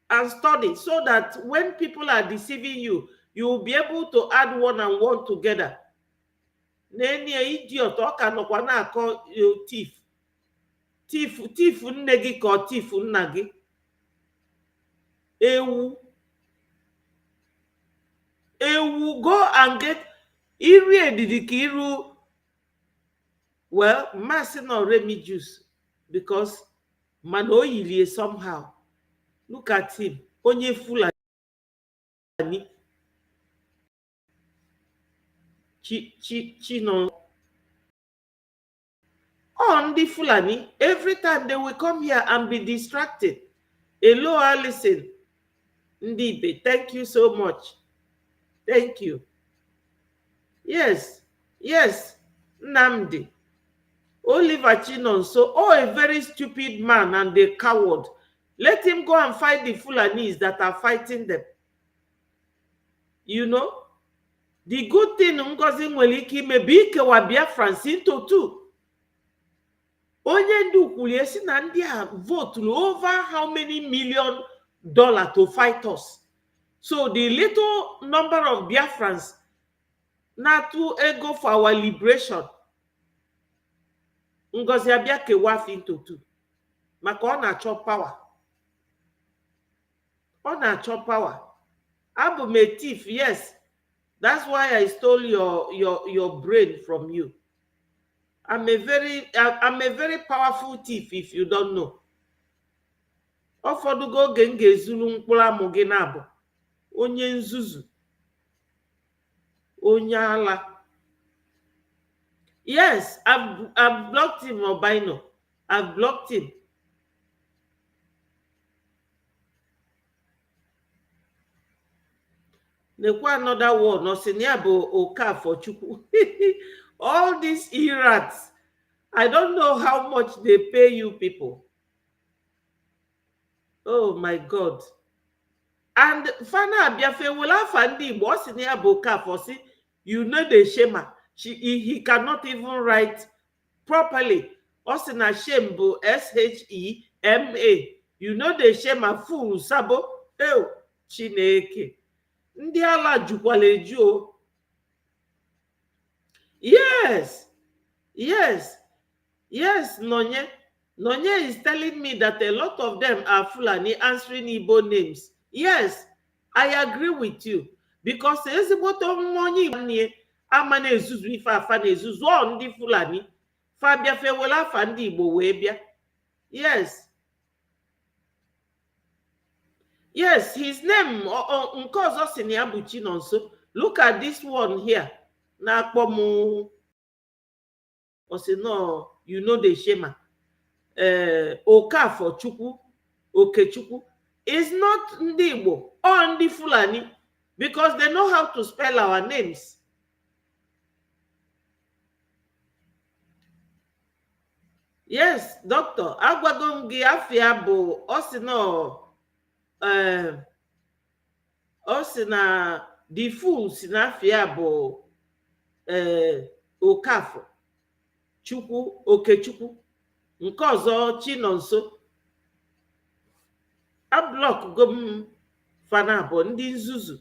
and study so that when people are deceiving you, you will be able to add one and one together. N'enye idiot ọ ka nọkwa na-akọ thief. Thief nne gị ka ọ thief nna gị. Ewu. Go and get iri edidi ka iru. Well, masị na remi juice because man o yilie somehow. Look at him. Onye Fulani. Chino. On the Fulani, every time they will come here and be distracted. Hello, listen. Ndibe, thank you so much. Thank you. Yes. Namdi. Oliver Chinonso, a very stupid man and a coward. Let him go and fight the Fulanis that are fighting them. You know? The good thing Ngozi Nweliki may be ikewa Biafrans into two. Onye ndu kwulie si na ndị a vote over how many $million to fight us. So the little number of Biafrans na to ego for our liberation. Ngozi abia kewa into two. Maka ọ na-achọ power. Ọ na-achọ power. Abụ m a thief, yes. That's why I stole your brain from you. I'm a very powerful thief if you don't know. Ụfọdụ oge m ga-ezuru mkpụrụ amụ gị na-abụ. Onye nzuzu. Onye ala. Yes, I've blocked him, Obino. I've blocked him. Nekwa another one. Osinyabo Okafor Chukwu. All these irats. I don't know how much they pay you people. Oh my God. And Fana Abiafe will have Fandi Osinyabo Okafor. See, you know the Shema. He cannot even write properly. Osina Shembo Shema. You know the Shema fool Sabo. Oh, Chineke. Ndị ala jukwala eju. Yes, Nonye. Nonye is telling me that a lot of them are Fulani answering Igbo names. Yes, I agree with you. Because ezigboto money nye amana ezuzu ife afa na ezuzu ọ ndị Fulani. Fabia fewela afa ndị Igbo wee bịa. Yes, his name nke ọzọ si na ya bụ Chinonso. Look at this one here. Na-akpọ m no, you know the Shema. Okafor Chukwu, Okechukwu is not ndị Igbo or ndị Fulani because they know how to spell our names. Yes, doctor. Agwagom gị afia bụ Osina the fool sinafia bụ Okafor Chukwu, Okechukwu. Nke ọzọ Chinonso. A block gom Fana bụ ndị nzuzu.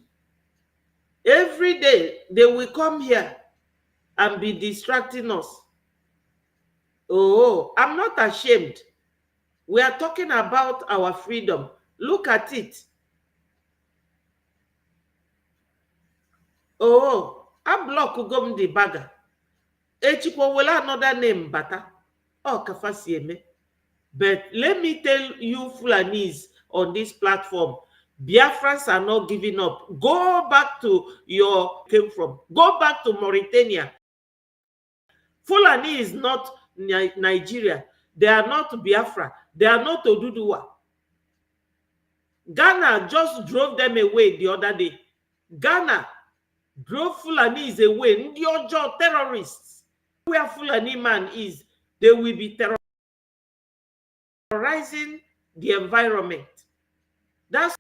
Every day they will come here and be distracting us. Oh, I'm not ashamed. We are talking about our freedom. Look at it. Oh, I block gom the bagger. Echikwo will another name bata. Oh, Kafasieme. But let me tell you Fulanis on this platform, Biafrans are not giving up. Go back to your came from. Go back to Mauritania. Fulani is not Nigeria. They are not Biafra. They are not Oduduwa. Ghana just drove them away the other day. Ghana drove Fulanis away. Ndi ojo terrorists. Where Fulani man is, they will be terrorizing the environment. That's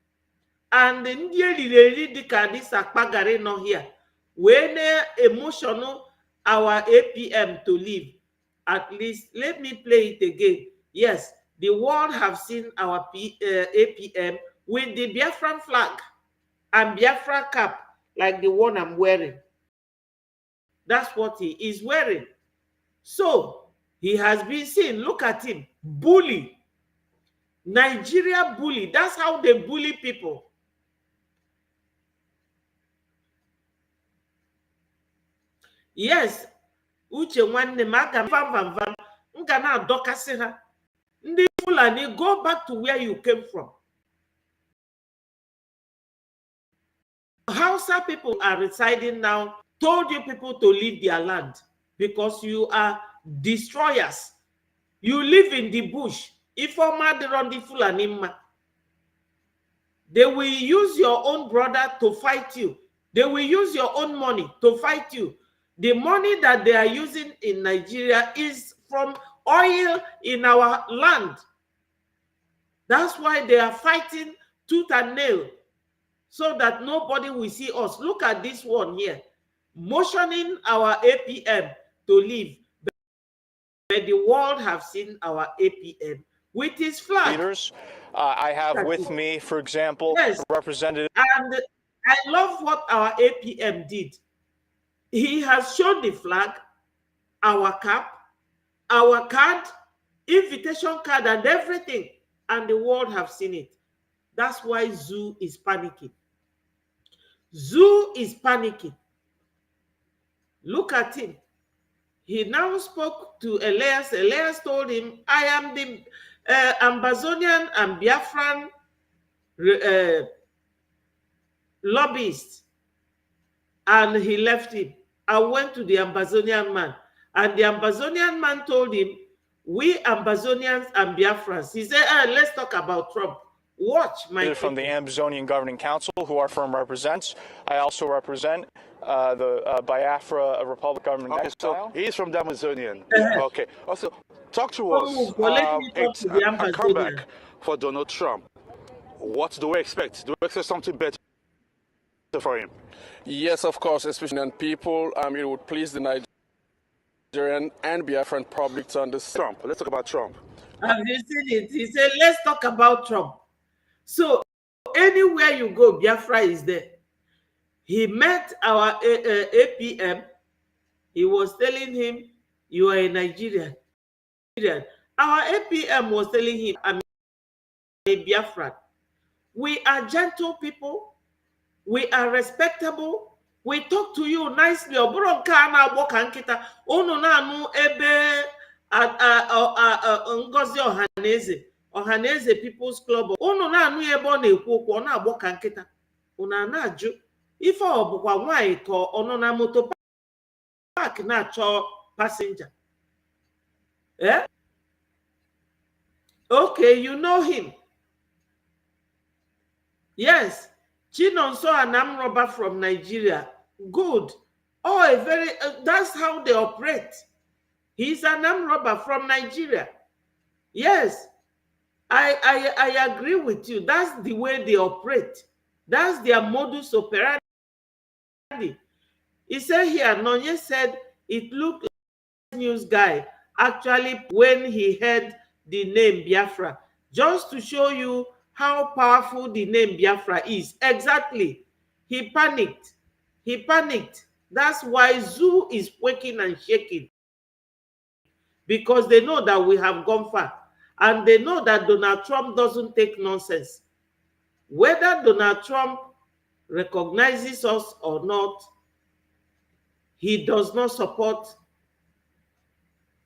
and the Ndi dika this akpagare no here. When emotional our APM to leave. At least let me play it again. Yes, the world have seen our APM with the Biafran flag and Biafra cap like the one I'm wearing. That's what he is wearing. So he has been seen. Look at him. Bully. Nigeria bully. That's how they bully people. Yes. Uche nwanne m aga vam m ga na-adọkasị ha. Ndị Fulani, go back to where you came from. Hausa people are residing now, told you people to leave their land because you are destroyers. You live in the bush. If they will use your own brother to fight you. They will use your own money to fight you. The money that they are using in Nigeria is from oil in our land. That's why they are fighting tooth and nail so that nobody will see us. Look at this one here, motioning our APM to leave. But the world have seen our APM with his flag. Leaders, I have with me, for example, yes, Representative. And I love what our APM did. He has shown the flag, our cap, our card, invitation card, and everything, and the world have seen it. That's why Zoo is panicking. Zoo is panicking. Look at him. He now spoke to Elias. Elias told him, I am the Ambazonian and Biafran lobbyist. And he left him. I went to the Ambazonian man. And the Ambazonian man told him, we Ambazonians and Biafrans. He said, let's talk about Trump. Watch my from the Amazonian Governing Council, who our firm represents. I also represent the Biafra Republic government. Okay, so he's from the Amazonian. Okay. Also, talk to us. I come back for Donald Trump. What do we expect? Do we expect something better for him? Yes, of course, especially on people. It would please the Nigerian and Biafran public to understand. Trump. Let's talk about Trump. Have you seen it? He said, let's talk about Trump. So anywhere you go, Biafra is there. He met our APM. He was telling him, you are a Nigerian. Our APM was telling him, I'm a Biafran. We are gentle people. We are respectable. We talk to you nicely. Ngozi Ohaneze People's Club. Unu na-anụ ebe ọ na-ekwu okwu, ọ na-agbọ ka nkịta. Unu na-ajụ ife ọ bụkwa nwaanyị ka ọ nọ na moto park na-achọ passenger. Eh? Okay, you know him. Yes. Chinonso Anam robber from Nigeria. Good. Oh, a very that's how they operate. He's an armed robber from Nigeria. Yes. I agree with you. That's the way they operate. That's their modus operandi. He said here, Nonye said it looked like a news guy actually when he heard the name Biafra, just to show you how powerful the name Biafra is. Exactly. He panicked. He panicked. That's why Zoo is quaking and shaking. Because they know that we have gone far. And they know that Donald Trump doesn't take nonsense. Whether Donald Trump recognizes us or not, he does not support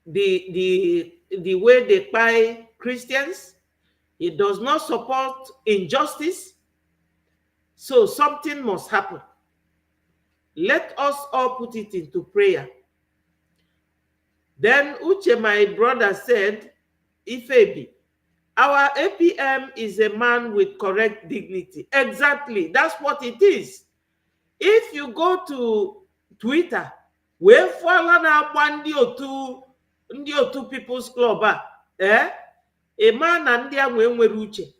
the way they buy Christians. He does not support injustice. So something must happen. Let us all put it into prayer. Then Uche, my brother, said, Ifebi, Our APM is a man with correct dignity. Exactly. That's what it is. If you go to Twitter, wee fụọla na-agba ndị otu People's Club ịma na ndị a nwere uche.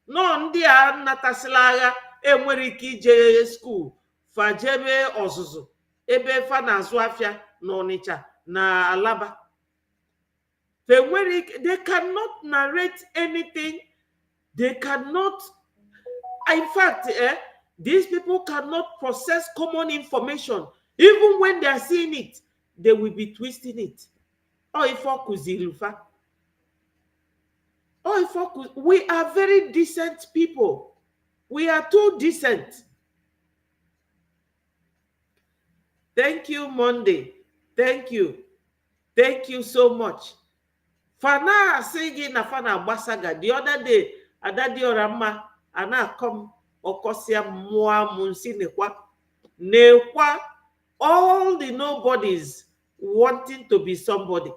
Nọ ndị a natasịla agha enwere ike ije skuul fajebe ọzụzụ ebe fa na-azụ afịa n'Ọnịcha na Alaba. They cannot narrate anything. They cannot, in fact, these people cannot process common information. Even when they are seeing it, they will be twisting it. We are very decent people. We are too decent. Thank you, Monday. Thank you. Thank you so much. Fana singing na fana basaga. The other day, Adadi Orama, ana come okosia mwa munsi nekwa. All the nobodies wanting to be somebody.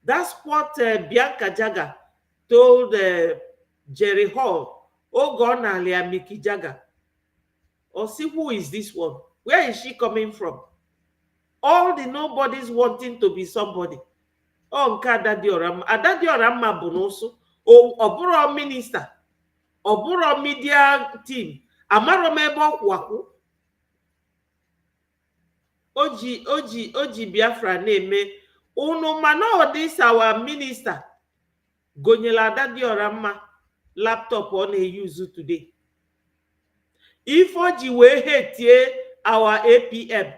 That's what Bianca Jagger told Jerry Hall. Oh, God, Nalia Mickey Jagger. Or see, who is this one? Where is she coming from? All the nobodies wanting to be somebody. Oh, Adadi Orama Bonoso. Oh, Oburo minister. Oburo media team. Amaro Mebo Waku. Oji Biafra name. Unu mano this our minister. Gonyela Adadi Orama laptop on a use today. If Oji we hate our APM.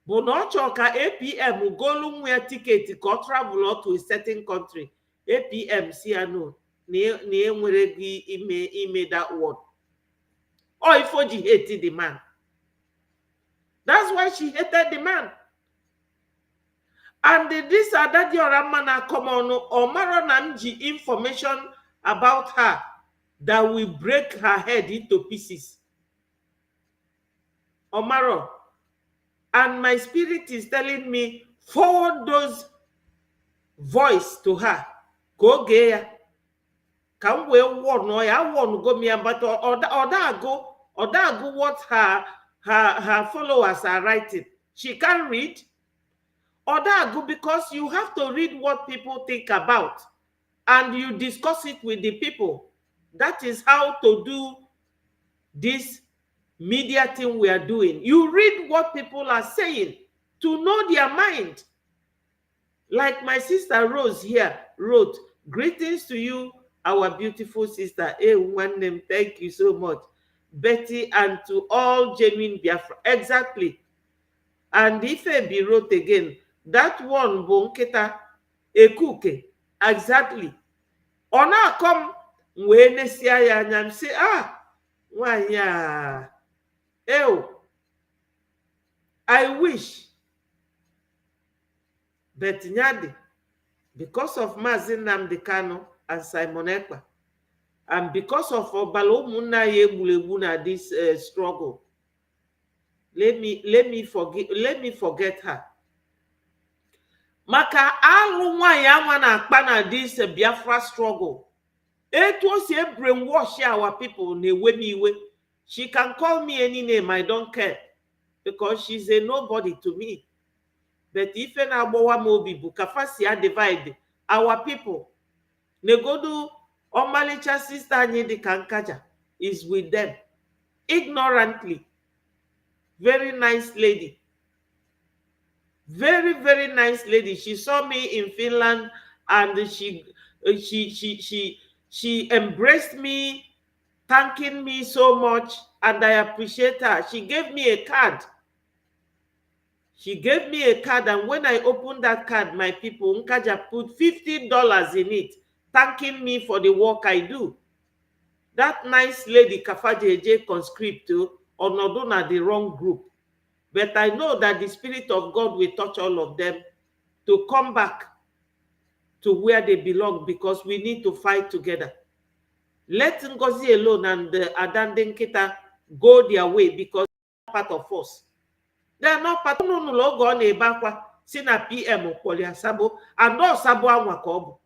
Bonocho ka APM go where ticket ko travel to a certain country. APM siano ne nwere gi ime that word. Or if Oji hated the man. That's why she hated the man. And this Adadi Orama na come on Omaro Namji information about her that will break her head into pieces. Omaro. And my spirit is telling me, forward those voice to her. Go gaya. Can we warn no ya warn go me but or that go what her followers are writing. She can't read. Or that go because you have to read what people think about and you discuss it with the people. That is how to do this media thing we are doing. You read what people are saying to know their mind. Like my sister Rose here wrote, greetings to you, our beautiful sister. One name, thank you so much. Betty, and to all genuine Biafra. Exactly. And if be wrote again, that one bonketa ekuke. Exactly. Ona come when and say, why yeah. I wish but nyadi because of Mazin Nnamdi Kanu and Simon Ekpa and because of Obalo Muna Yebulebuna this struggle. Let me forget her. Maka alu ya wana akpana this Biafra struggle. It was a brainwash our people newe. She can call me any name, I don't care. Because she's a nobody to me. But if an abawa mobi bukafasi divide our people. Negodu Omalicha sister Nyedi Kankaja is with them. Ignorantly. Very nice lady. Very, very nice lady. She saw me in Finland and she embraced me, thanking me so much, and I appreciate her. She gave me a card. And when I opened that card, my people, Nkaja put $50 in it, thanking me for the work I do. That nice lady, Kafajeje conscripto, or Nodona, the wrong group. But I know that the Spirit of God will touch all of them to come back to where they belong because we need to fight together. Let Ngozi alone and Adanden Kita go their way because they are part of us. They are not part of no logo on a bakwa, sina PM Polia Sabo, and no Sabo Anwakobo.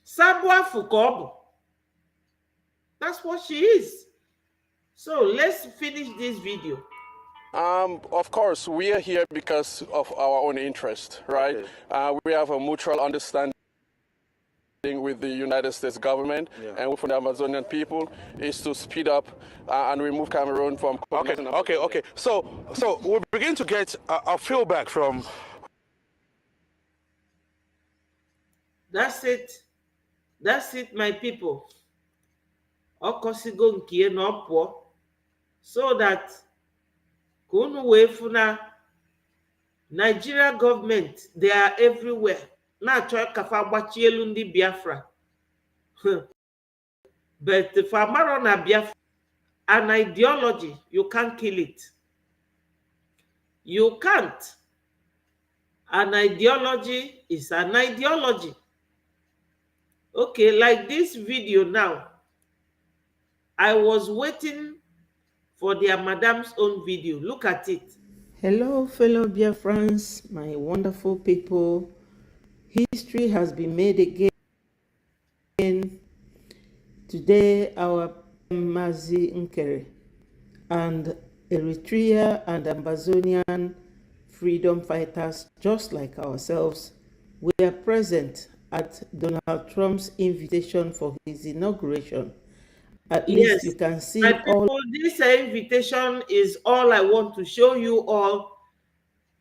Sabwa Fukobu. That's what she is. So let's finish this video. Of course, we are here because of our own interest, right? Okay. We have a mutual understanding with the United States government and from the Amazonian people is to speed up and remove Cameroon from Okay. So we begin to get a feedback from. That's it. That's it, my people. Okosigo nkie na ọpụọ so that ka unu wee fụ na Nigeria government, they are everywhere. Na-achọ kafa agbachi elu ndị Biafra. But if amaro na Biafra, an ideology, you can't kill it. You can't. An ideology is an ideology. Okay, like this video now, I was waiting for their madam's own video. Look at it. Hello, fellow Biafrans, my wonderful people. History has been made again. Today, our Mazi Nkere and Eritrea and Amazonian freedom fighters, just like ourselves, were present at Donald Trump's invitation for his inauguration. At least you can see my people, all. This invitation is all I want to show you all.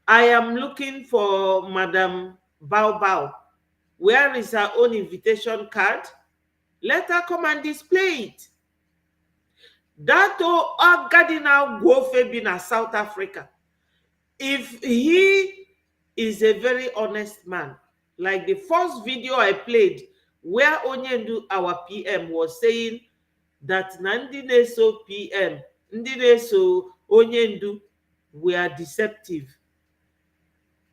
I am looking for Madam Bao Bao. Where is her own invitation card? Let her come and display it. That Cardinal Gwofe been in South Africa. If he is a very honest man, like the first video I played, where Onyendu, our PM, was saying that Nandi Neso PM, Ndi Neso Onyendu, were deceptive.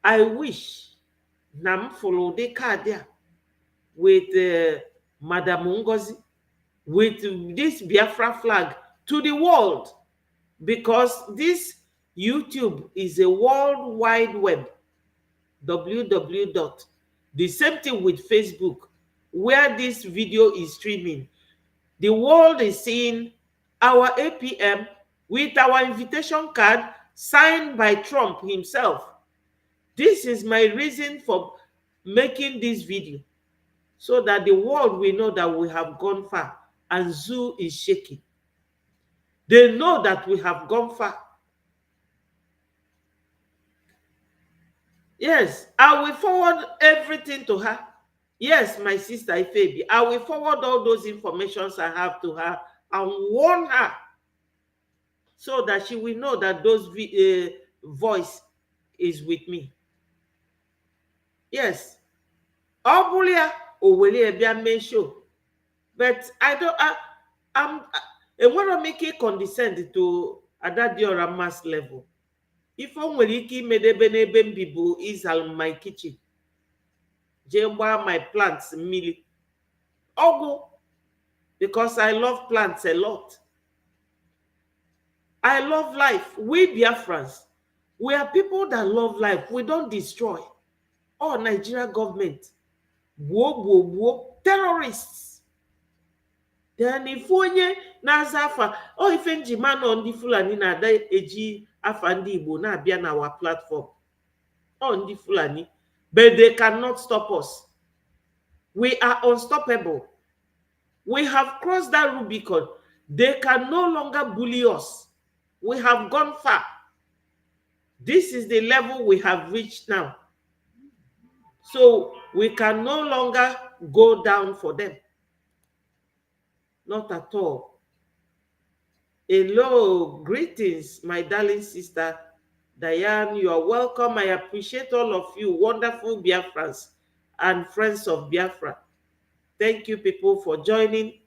I wish Nam follow the card there with Madam Ngozi, with this Biafra flag to the world, because this YouTube is a world wide web, www. The same thing with Facebook, where this video is streaming. The world is seeing our APM with our invitation card signed by Trump himself. This is my reason for making this video, so that the world will know that we have gone far and Zoo is shaking. They know that we have gone far. Yes, I will forward everything to her. Yes, my sister Ifebi, I will forward all those informations I have to her and warn her, so that she will know that those voice is with me. Yes. Obulia Owele Ebia main show. But I don't I want to make it condescend to Adadiora mass level. If only medebe n'ebe mbibu is on my kitchen. Jemba my plants milli. Ogu, because I love plants a lot. I love life. We Biafrans, we are people that love life. We don't destroy. Oh, Nigeria government, terrorists. Then if onye na-aza afa, ife njima nọ ndị Fulani na-ada eji afa ndị Igbo na-abịa na our platform. Ndị Fulani, but they cannot stop us. We are unstoppable. We have crossed that Rubicon. They can no longer bully us. We have gone far. This is the level we have reached now. So we can no longer go down for them. Not at all. Hello, greetings, my darling sister Diane. You are welcome. I appreciate all of you, wonderful Biafrans and friends of Biafra. Thank you, people, for joining.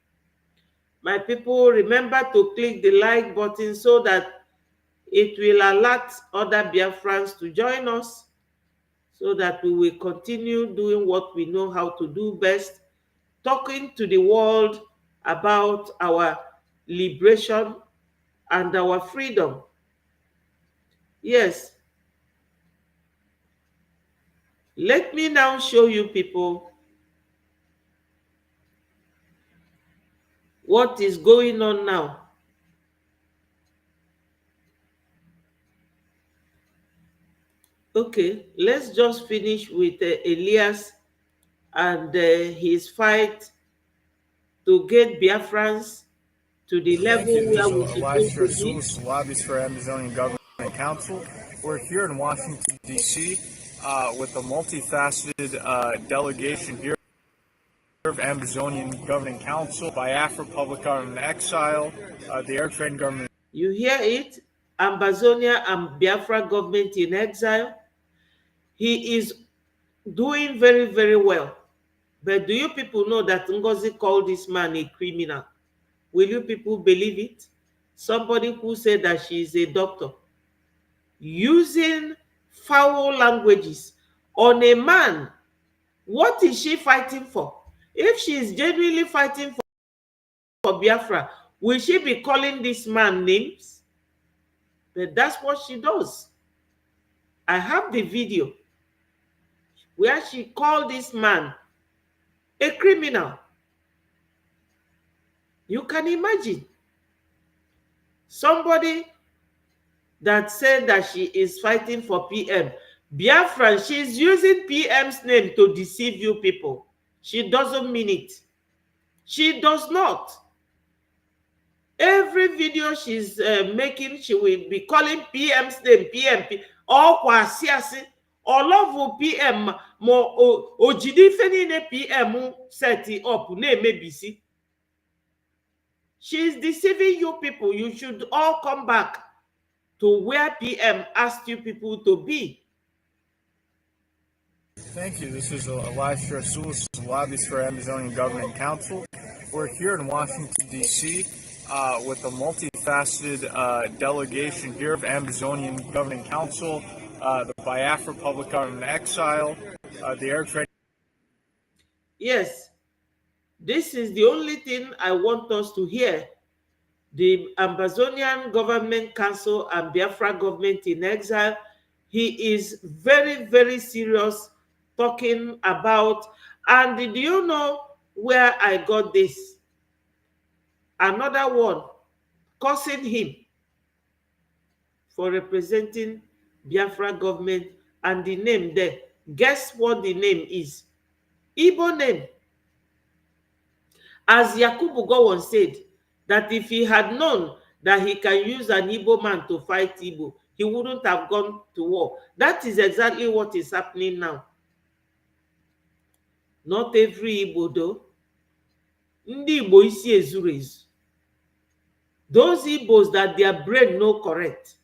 My people, remember to click the like button so that it will alert other Biafrans to join us, so that we will continue doing what we know how to do best, talking to the world about our liberation and our freedom. Yes. Let me now show you people what is going on now. Okay, let's just finish with Elias and his fight to get Biafrans to the Thank level you. This where is we're supposed to be. Elijah lobbies for Amazonian Government Council. We're here in Washington, D.C. With a multifaceted delegation here of Amazonian Governing Council, Biafra Public Government Exile, the Eritrean government. You hear it? Ambazonia and Biafra government in exile. He is doing very, very well. But do you people know that Ngozi called this man a criminal? Will you people believe it? Somebody who said that she is a doctor using foul languages on a man. What is she fighting for? If she is genuinely fighting for Biafra, will she be calling this man names? But that's what she does. I have the video where she called this man a criminal. You can imagine somebody that said that she is fighting for PM. Biafran, she's using PM's name to deceive you people. She doesn't mean it. She does not. Every video she's making, she will be calling PM's name, PM, all kwasiasi, all of PM, mo ojidi fenine PM set it up, maybe see. She's deceiving you people. You should all come back to where PM asked you people to be. Thank you. This is Elijah lobbies for Amazonian Governing Council. We're here in Washington, D.C. With a multifaceted delegation here of Amazonian Governing Council, the Biafra Public Government Exile, the Eritrean. Yes, this is the only thing I want us to hear. The Amazonian Government Council and Biafra government in exile, he is very, very serious talking about. And do you know where I got this? Another one cursing him for representing Biafra government, and the name there. Guess what the name is? Igbo name. As Yakubu Gowon said, that if he had known that he can use an Igbo man to fight Igbo, he wouldn't have gone to war. That is exactly what is happening now. Not every Igbo though. Ndị Igbo isi ezuru ezu. Those Igbos that their brain no correct.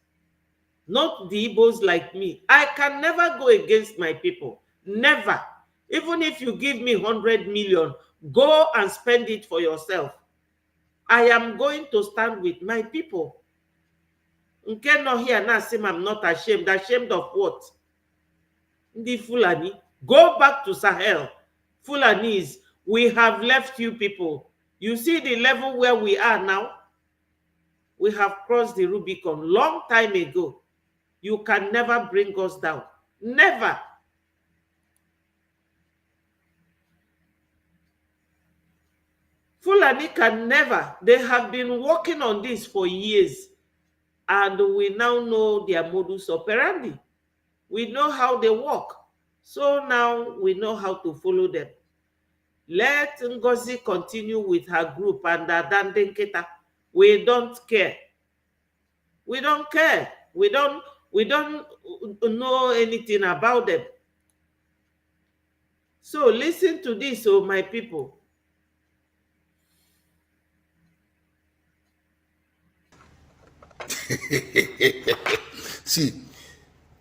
Not the Igbos like me. I can never go against my people. Never. Even if you give me 100 million, go and spend it for yourself. I am going to stand with my people. Nke no here now say I'm not ashamed. Ashamed of what? Ndi Fulani. Go back to Sahel. Fulanis, we have left you people. You see the level where we are now? We have crossed the Rubicon long time ago. You can never bring us down. Never. Fulani can never. They have been working on this for years. And we now know their modus operandi. We know how they work. So now we know how to follow them. Let Ngozi continue with her group and Adan Denketa. We don't care. We don't care. We don't know anything about them. So listen to this, oh my people. See,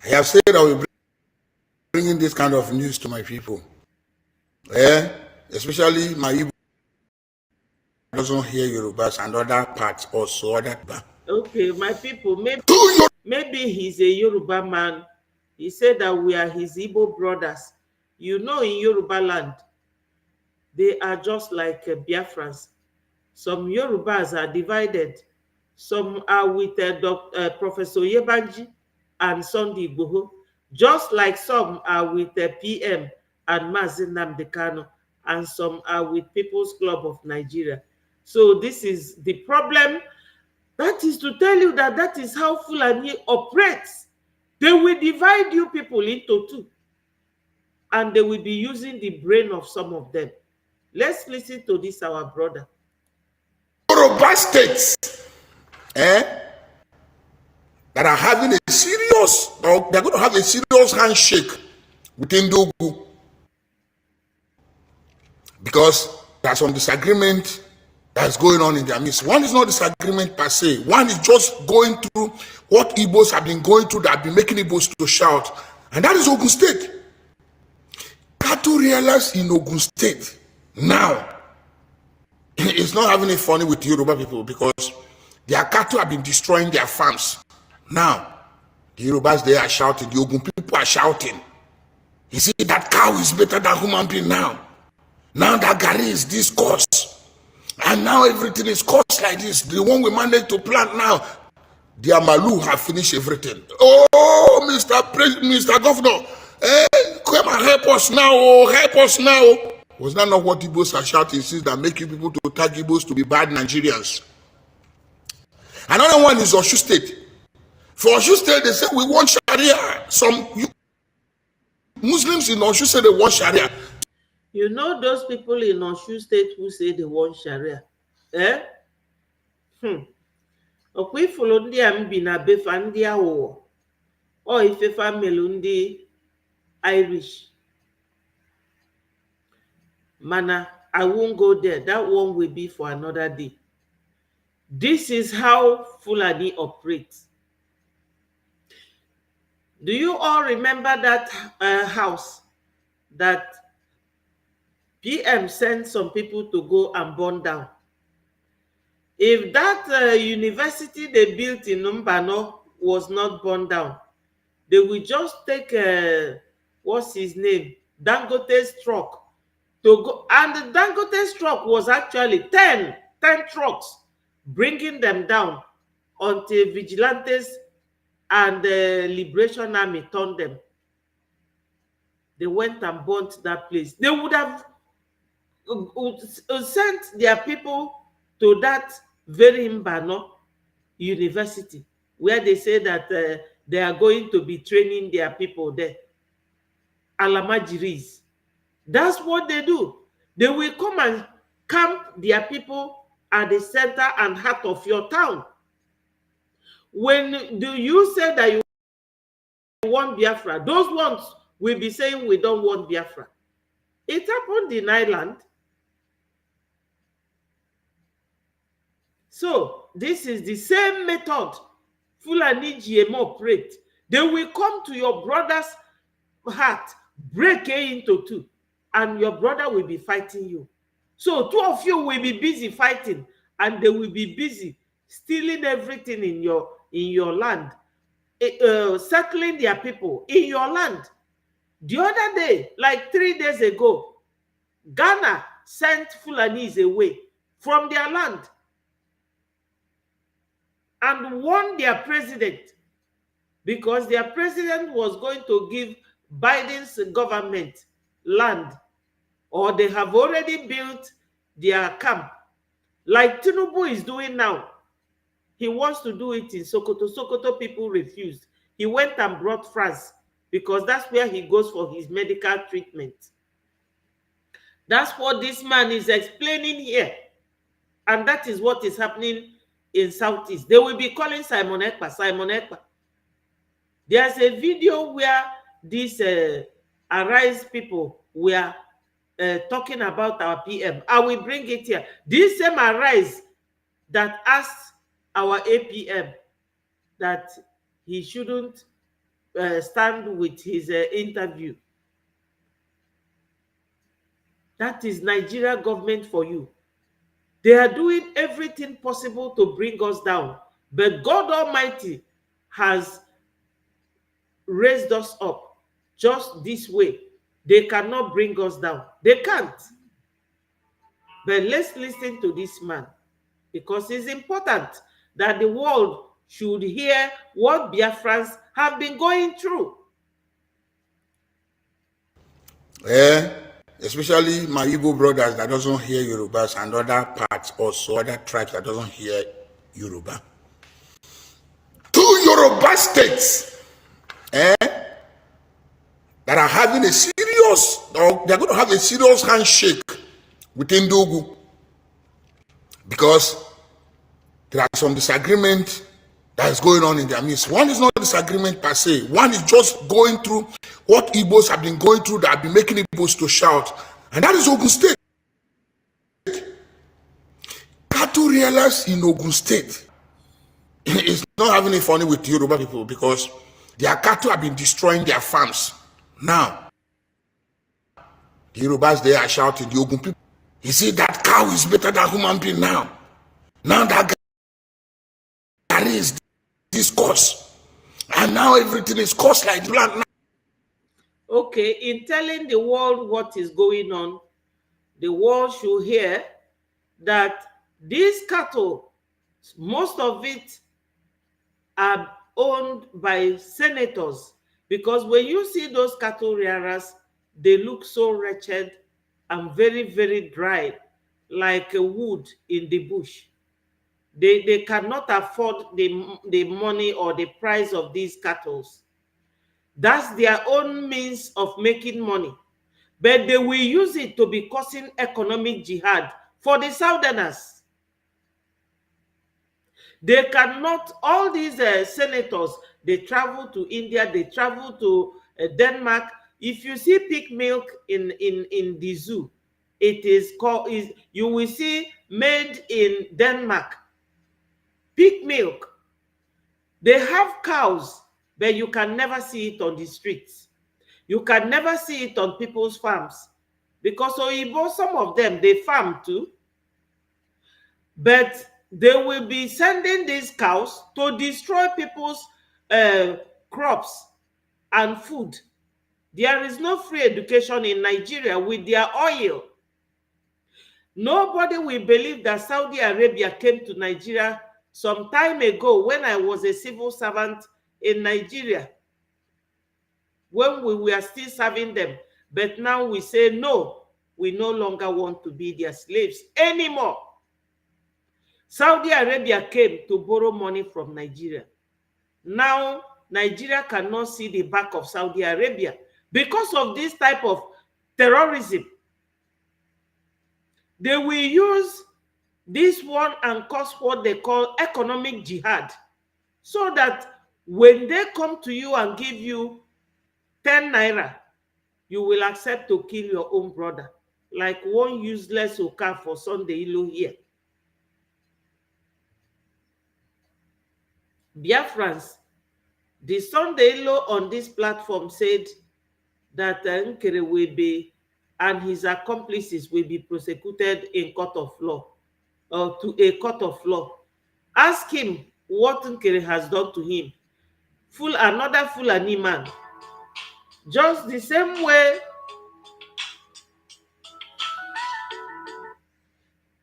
I have said I will bringing this kind of news to my people. Especially my Igbo doesn't hear Yorubas and other parts also. Okay, my people, maybe he's a Yoruba man. He said that we are his Igbo brothers. You know, in Yoruba land, they are just like Biafrans. Some Yorubas are divided. Some are with Professor Yebanji and Sunday Igboho, just like some are with PM and Mazi Nnamdi Kanu, and some are with People's Club of Nigeria. So this is the problem. That is to tell you that that is how Fulani operates. They will divide you people into two, and they will be using the brain of some of them. Let's listen to this, our brother. Yoruba states, that are having a serious, or they're going to have a serious handshake with Ndogu, because there's some disagreement that's going on in their midst. One is not disagreement per se. One is just going through what Igbos have been going through that have been making Igbos to shout. And that is Ogun State. Cattle realize in Ogun State now, it's not having it funny with Yoruba people, because their cattle have been destroying their farms. Now, the Yorubas, they are shouting. The Ogun people are shouting. You see, that cow is better than human being now. Now that Gary is this cost. And now everything is cost like this. The one we managed to plant now, the Amalu have finished everything. Oh, Mr. Governor, come and help us now. Oh, help us now. Was that not what Igbos are shouting since that make you people to tag Igbos to be bad Nigerians? Another one is Oshu State. For Oshu State, they say we want Sharia. Some Muslims in Oshu say they want Sharia. You know those people in Oshu State who say they want Sharia? Eh? Okwe ifolo ndị a mbi na befa ndị aghụghọ. O ifefa melu ndị Irish. Mana, I won't go there. That one will be for another day. This is how Fulani operates. Do you all remember that house that PM sent some people to go and burn down? If that university they built in Mbano was not burned down, they will just take, what's his name, Dangote's truck to go. And the Dangote's truck was actually 10 trucks, bringing them down until vigilantes and the Liberation Army turned them. They went and burnt that place. They would have sent their people to that very Mbano university, where they say that they are going to be training their people there. Alamajiris. That's what they do. They will come and camp their people at the center and heart of your town. When do you say that you want Biafra, those ones will be saying we don't want Biafra. It happened in Ireland. So this is the same method Fulani GM operate. They will come to your brother's heart, break it into two, and your brother will be fighting you. So two of you will be busy fighting, and they will be busy stealing everything in your land, settling their people in your land. The other day, like 3 days ago, Ghana sent Fulanis away from their land and warned their president, because their president was going to give Biden's government land, or they have already built their camp, like Tinubu is doing now. He wants to do it in Sokoto. Sokoto people refused. He went and brought France, because that's where he goes for his medical treatment. That's what this man is explaining here. And that is what is happening in Southeast. They will be calling Simon Ekpa, Simon Ekpa. There's a video where these Arise people were talking about our PM. I will bring it here. This same Arise that asked our APM that he shouldn't stand with his interview. That is Nigeria government for you. They are doing everything possible to bring us down. But God Almighty has raised us up just this way. They cannot bring us down. They can't. But let's listen to this man, because it's important that the world should hear what Biafrans have been going through. especially my Igbo brothers that doesn't hear Yorubas and other parts also, other tribes that doesn't hear Yoruba. Two Yoruba states that are having a serious, or they're going to have a serious handshake with Ndogu because there are some disagreement that is going on in their midst. One is not disagreement per se. One is just going through what Igbos have been going through that have been making Igbos to shout. And that is Ogun State. Cattle realize in Ogun State is not having it funny with Yoruba people because their cattle have been destroying their farms. Now, the Yorubas, they are shouting, the Ogun people, you see that cow is better than human being now. Now that guy is this cost. And now everything is cost like land now. Okay, in telling the world what is going on, the world should hear that these cattle, most of it are owned by senators, because when you see those cattle rearers, they look so wretched and very, very dry, like a wood in the bush. They cannot afford the money or the price of these cattle. That's their own means of making money. But they will use it to be causing economic jihad for the Southerners. They cannot, all these senators, they travel to India, they travel to Denmark. If you see pig milk in the zoo, it is called, you will see made in Denmark. Pig milk. They have cows, but you can never see it on the streets. You can never see it on people's farms. Because Oyibo, some of them, they farm too. But they will be sending these cows to destroy people's crops and food. There is no free education in Nigeria with their oil. Nobody will believe that Saudi Arabia came to Nigeria some time ago when I was a civil servant in Nigeria, when we were still serving them. But now we say, no, we no longer want to be their slaves anymore. Saudi Arabia came to borrow money from Nigeria. Now, Nigeria cannot see the back of Saudi Arabia because of this type of terrorism. They will use this one and cause what they call economic jihad, so that when they come to you and give you 10 naira, you will accept to kill your own brother, like one useless Oka for Sunday Ilo here. Biafrans, the Sunday Ilo on this platform said that Nkere will be, and his accomplices will be prosecuted in court of law, or to a court of law. Ask him what Nkere has done to him. Another Fulani man. Just the same way.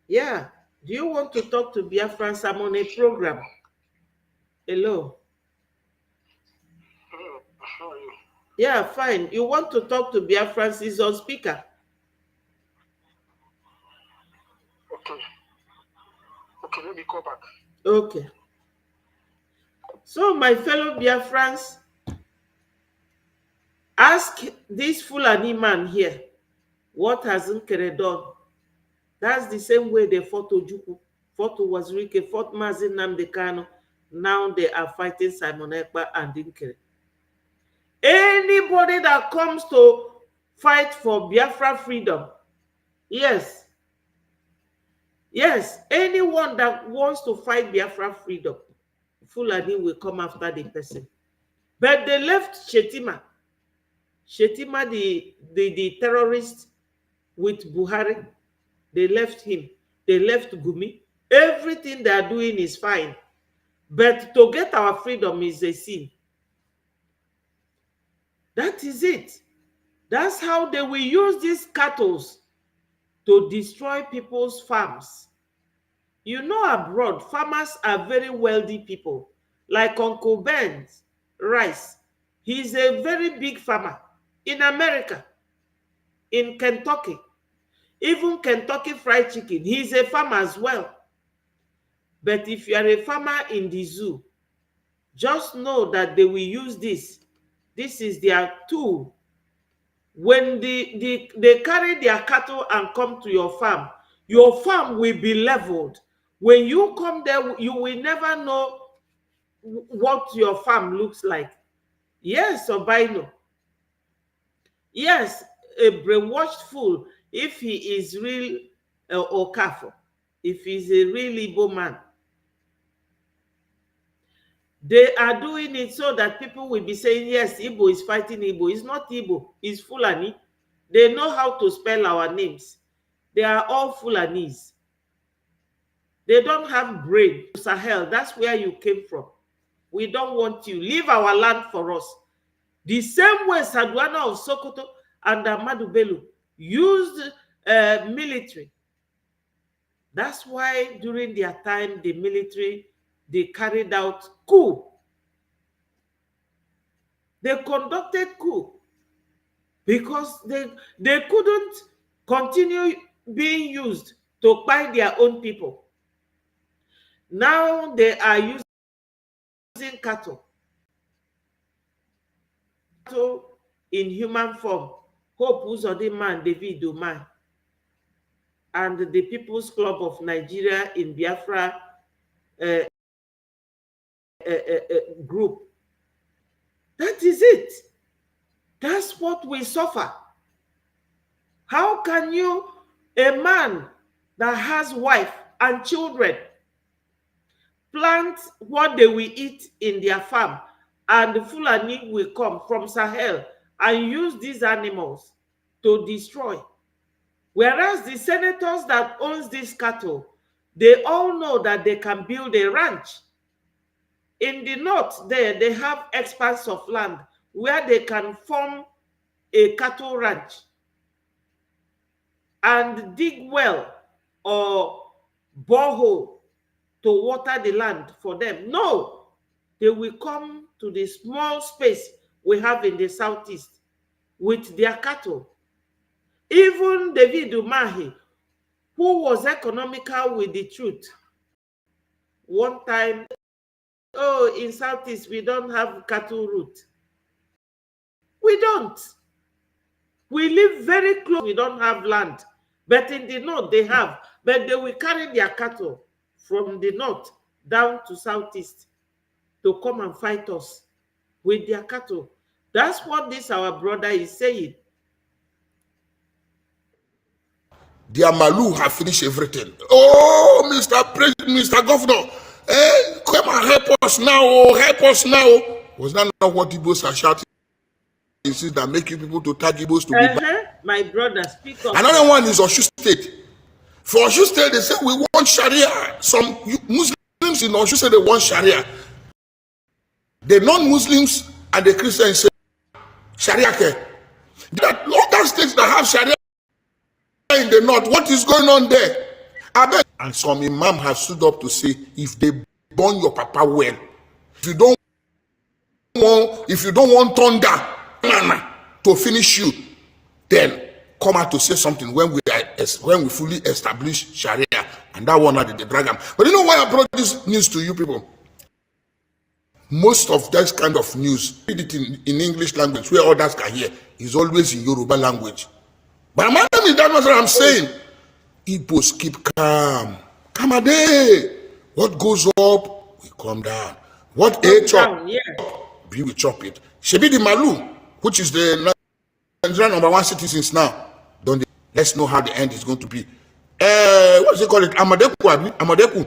Yeah. Do you want to talk to Biafrans? I'm on a program. Hello. How are you? Yeah, fine. You want to talk to Biafrans? He's on speaker. Okay. Okay, let me call back. Okay. So, my fellow Biafrans, ask this Fulani man here, what has Nkere done? That's the same way they fought Ojukwu, fought Wazirike, fought Mazi Nnamdi Kanu. Now they are fighting Simon Ekpa and Nkere. Anybody that comes to fight for Biafra freedom, yes, anyone that wants to fight Biafra freedom, Fulani will come after the person. But they left Shetima, the terrorist with Buhari. They left him. They left Gumi. Everything they are doing is fine. But to get our freedom is a sin. That is it. That's how they will use these cattle to destroy people's farms. You know, abroad, farmers are very wealthy people. Like Uncle Ben's Rice. He's a very big farmer in America. in Kentucky. Even Kentucky Fried Chicken, he's a farmer as well. But if you are a farmer in the zoo, just know that they will use this. This is their tool. When they carry their cattle and come to your farm will be leveled. When you come there, you will never know what your farm looks like. Yes, albino. Yes, a brainwashed fool, if he is real Okafo, if he's a real Igbo man. They are doing it so that people will be saying, yes, Igbo is fighting Igbo. It's not Igbo, it's Fulani. They know how to spell our names. They are all Fulanis. They don't have brain. Sahel, that's where you came from. We don't want you. Leave our land for us. The same way Sadwana of Sokoto and Ahmadu Bello used military. That's why during their time, the military, they carried out coup. They conducted coup because they couldn't continue being used to buy their own people. Now they are using cattle in human form. Hope Uzodinma and David Umar and the People's Club of Nigeria in Biafra group. That is it. That's what we suffer. How can you, a man that has wife and children, plant what they will eat in their farm, and the Fulani will come from Sahel and use these animals to destroy? Whereas the senators that owns these cattle, they all know that they can build a ranch. In the north there, they have expanse of land where they can form a cattle ranch and dig well or borehole to water the land for them. No, they will come to the small space we have in the southeast with their cattle. Even David Umahi, who was economical with the truth, one time, oh, in southeast we don't have cattle route. We don't. We live very close. We don't have land. But in the north, they have. But they will carry their cattle from the north down to southeast to come and fight us with their cattle. That's what this our brother is saying. Their Malu have finished everything. Oh, Mr. Governor, come and help us now. Oh, help us now. Was that not what Igbos are shouting? Is that making people to tag Igbos to be back? My brother, speak up. Another one is Oshu State. For Oshu State, they say we want Sharia. Some Muslims in Oshu say they want Sharia. The non-Muslims and the Christians say Sharia care. That other states that have Sharia in the north, what is going on there? And some imam have stood up to say, if they burn your papa well, if you don't want thunder to finish you, then come out to say something when we fully establish Sharia. And that one had the dragon. But you know why I brought this news to you people? Most of that kind of news, read it in English language where others can hear, is always in Yoruba language. But that's what I'm saying. Igbos keep calm. Come a day. What goes up, we come down. What a chop, we will chop it. Shebi the Malu, which is the Nigerian #1 citizens now. Don't they? Let's know how the end is going to be. What do they call it? Amadeku.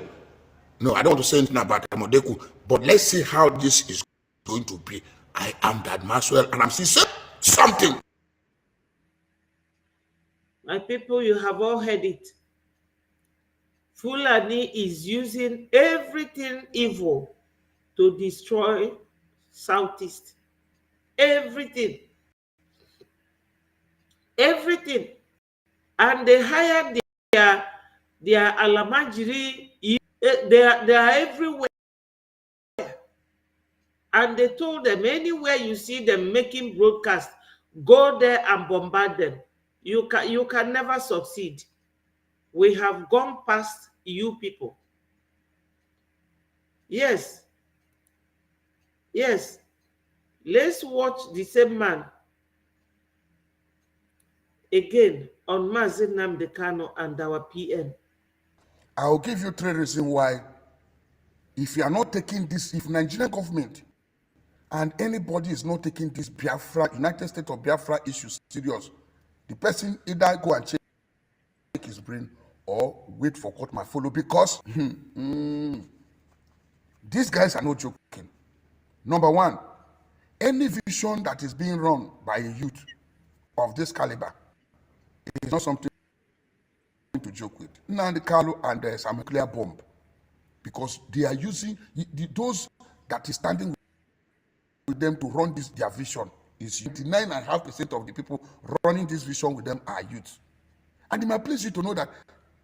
No, I don't want to say anything about Amadeku, but let's see how this is going to be. I am that Maxwell, and I'm still saying something. My people, you have all heard it. Fulani is using everything evil to destroy Southeast. Everything. Everything. And they hired their Alamajiri. They are everywhere. And they told them, anywhere you see them making broadcast, go there and bombard them. You can never succeed. We have gone past you people. Yes, yes. Let's watch the same man again on Mazi Nnamdi Kanu and our PM. I'll give you 3 reasons why. If you are not taking this, if Nigerian government and anybody is not taking this Biafra, United States of Biafra issue serious, the person either go and check his brain or wait for court might follow, because these guys are not joking. Number one, any vision that is being run by a youth of this caliber is not something to joke with. Nnamdi Kanu and some nuclear bomb, because they are using those that is standing with them to run their vision is 99.5% of the people running this vision with them are youths. And it might please you to know that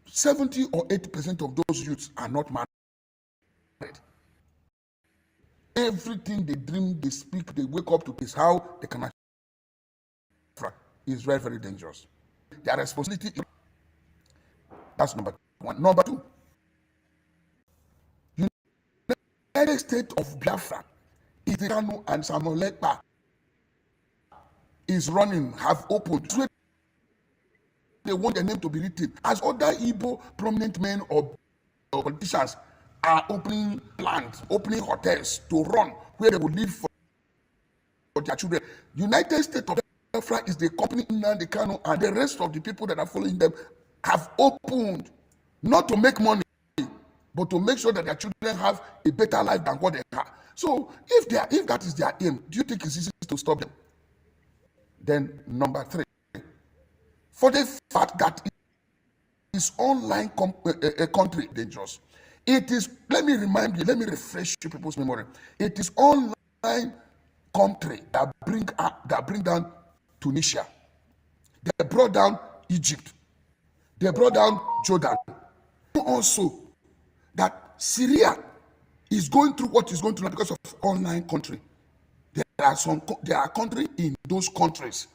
70 or 80% of those youths are not married. Everything they dream, they speak, they wake up to is how they can achieve is very, very dangerous. Their responsibility, that's number one. Number two, United States of Biafra, Kanu and Samuel Lekpa is running, have opened. They want their name to be written as other Igbo prominent men or politicians are opening plants, opening hotels to run where they will live for their children. United States of Biafra is the company Nnamdi Kanu and the rest of the people that are following them have opened, not to make money, but to make sure that their children have a better life than what they have. So if that is their aim, do you think it's easy to stop them? Then number three, for the fact that it's online country dangerous. It is, let me remind you, let me refresh you people's memory. It is online country that bring down Tunisia. They brought down Egypt. They brought down Jordan. Also, that Syria is going through what is going through because of online country. There are countries in those countries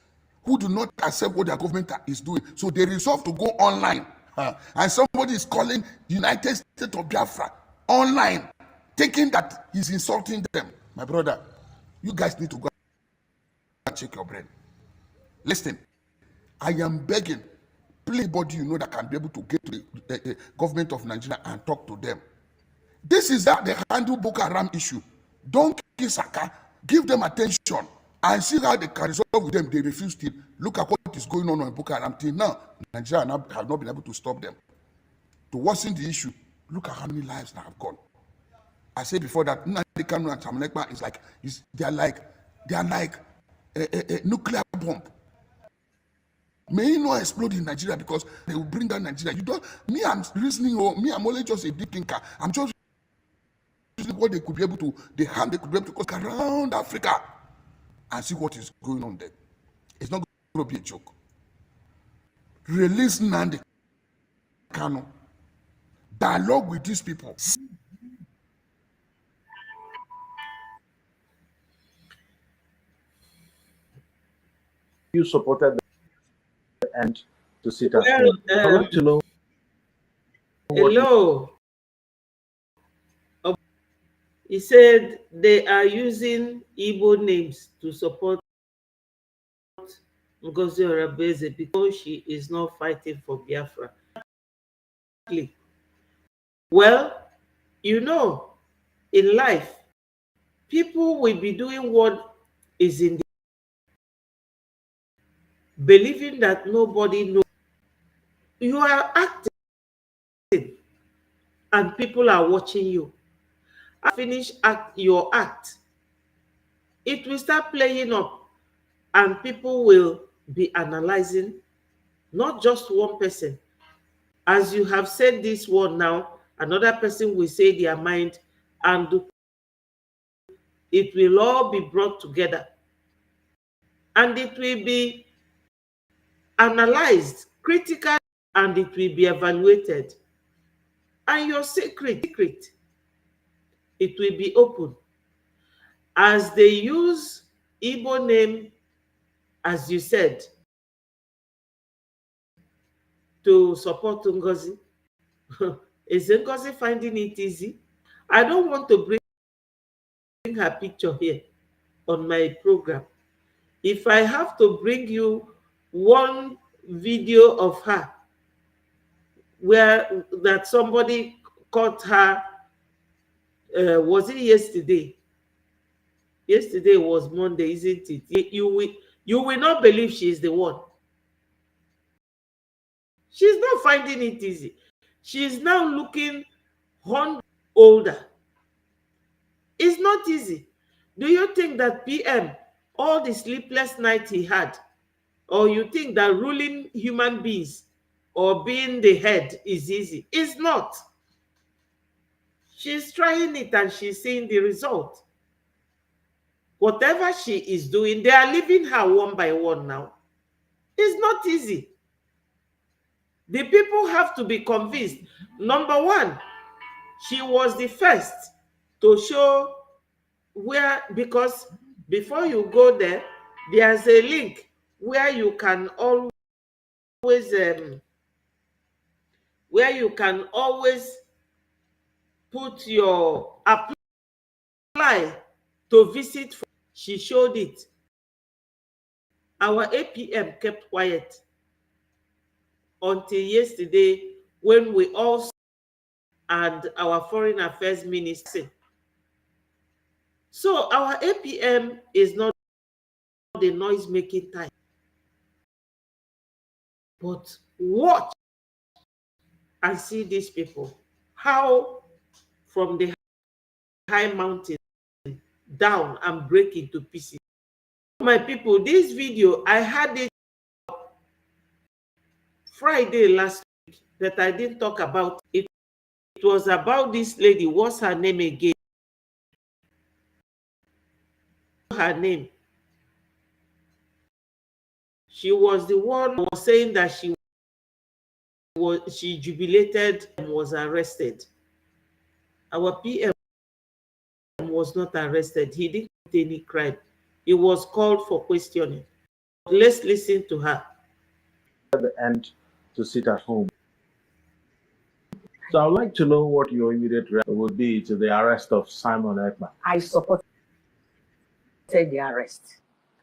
who do not accept what their government is doing. So they resolve to go online. And somebody is calling United States of Biafra online, thinking that he's insulting them. My brother, you guys need to go and check your brain. Listen, I am begging, please, anybody you know that can be able to get to the government of Nigeria and talk to them. This is that they handle Boko Haram issue. Don't kill Saka, give them attention and see how they can resolve with them. They refuse to. Look at what is going on in Boko Haram till now. Nigeria have not been able to stop them. To worsen the issue, look at how many lives that have gone. I said before that Nnamdi Kanu and Samuel Lekpa they are like a nuclear bomb. May it not explode in Nigeria because they will bring down Nigeria. I'm reasoning, I'm only just a deep thinker. I'm just what they could be able to, the harm they could be able to cause around Africa and see what is going on there. It's not going to be a joke. Release Nnamdi Kanu. Dialogue with these people. You supported the end to sit at home. I want to know. Hello. He said they are using Igbo names to support Ngozi Orabeze because she is not fighting for Biafra. Well, in life, people will be doing what is in the believing that nobody knows. You are acting and people are watching you. Finish your act, it will start playing up and people will be analyzing, not just one person. As you have said this word now, another person will say their mind and it will all be brought together and it will be analyzed critically and it will be evaluated. And your secret, it will be open. As they use Igbo name, as you said, to support Ngozi. Is Ngozi finding it easy? I don't want to bring her picture here on my program. If I have to bring you one video of her where that somebody caught her, was it yesterday? Yesterday was Monday, isn't it? You will not believe she is the one. She's not finding it easy. She's now looking 100 older. It's not easy. Do you think that PM, all the sleepless nights he had, or you think that ruling human beings or being the head is easy? It's not. She's trying it and she's seeing the result. Whatever she is doing, they are leaving her one by one now. It's not easy. The people have to be convinced. Number one, she was the first to show where, because before you go there, there's a link where you can always put your apply to visit. She showed it. Our APM kept quiet until yesterday when we all and our foreign affairs minister. So our APM is not the noise-making type. But watch and see these people, how from the high mountain down and break into pieces. My people, this video, I had it Friday last week, but I didn't talk about it. It was about this lady. What's her name again? Her name. She was the one who was saying that she jubilated and was arrested. Our PM was not arrested. He didn't commit any crime. He was called for questioning. Let's listen to her. And to sit at home. So I would like to know what your immediate reaction would be to the arrest of Simon Ekpa. I supported the arrest.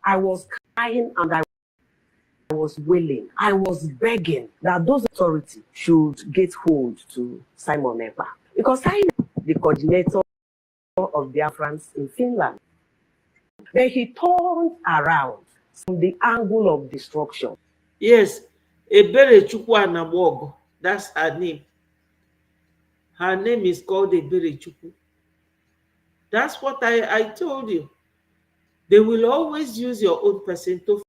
I was crying and I was wailing. I was begging that those authorities should get hold to Simon Ekpa, because I am the coordinator of Biafrans in Finland. Then he turned around from the angle of destruction. Yes, Ebere Chukwu Anamwogo. That's her name. Her name is called Ebere Chukwu. That's what I told you. They will always use your own person to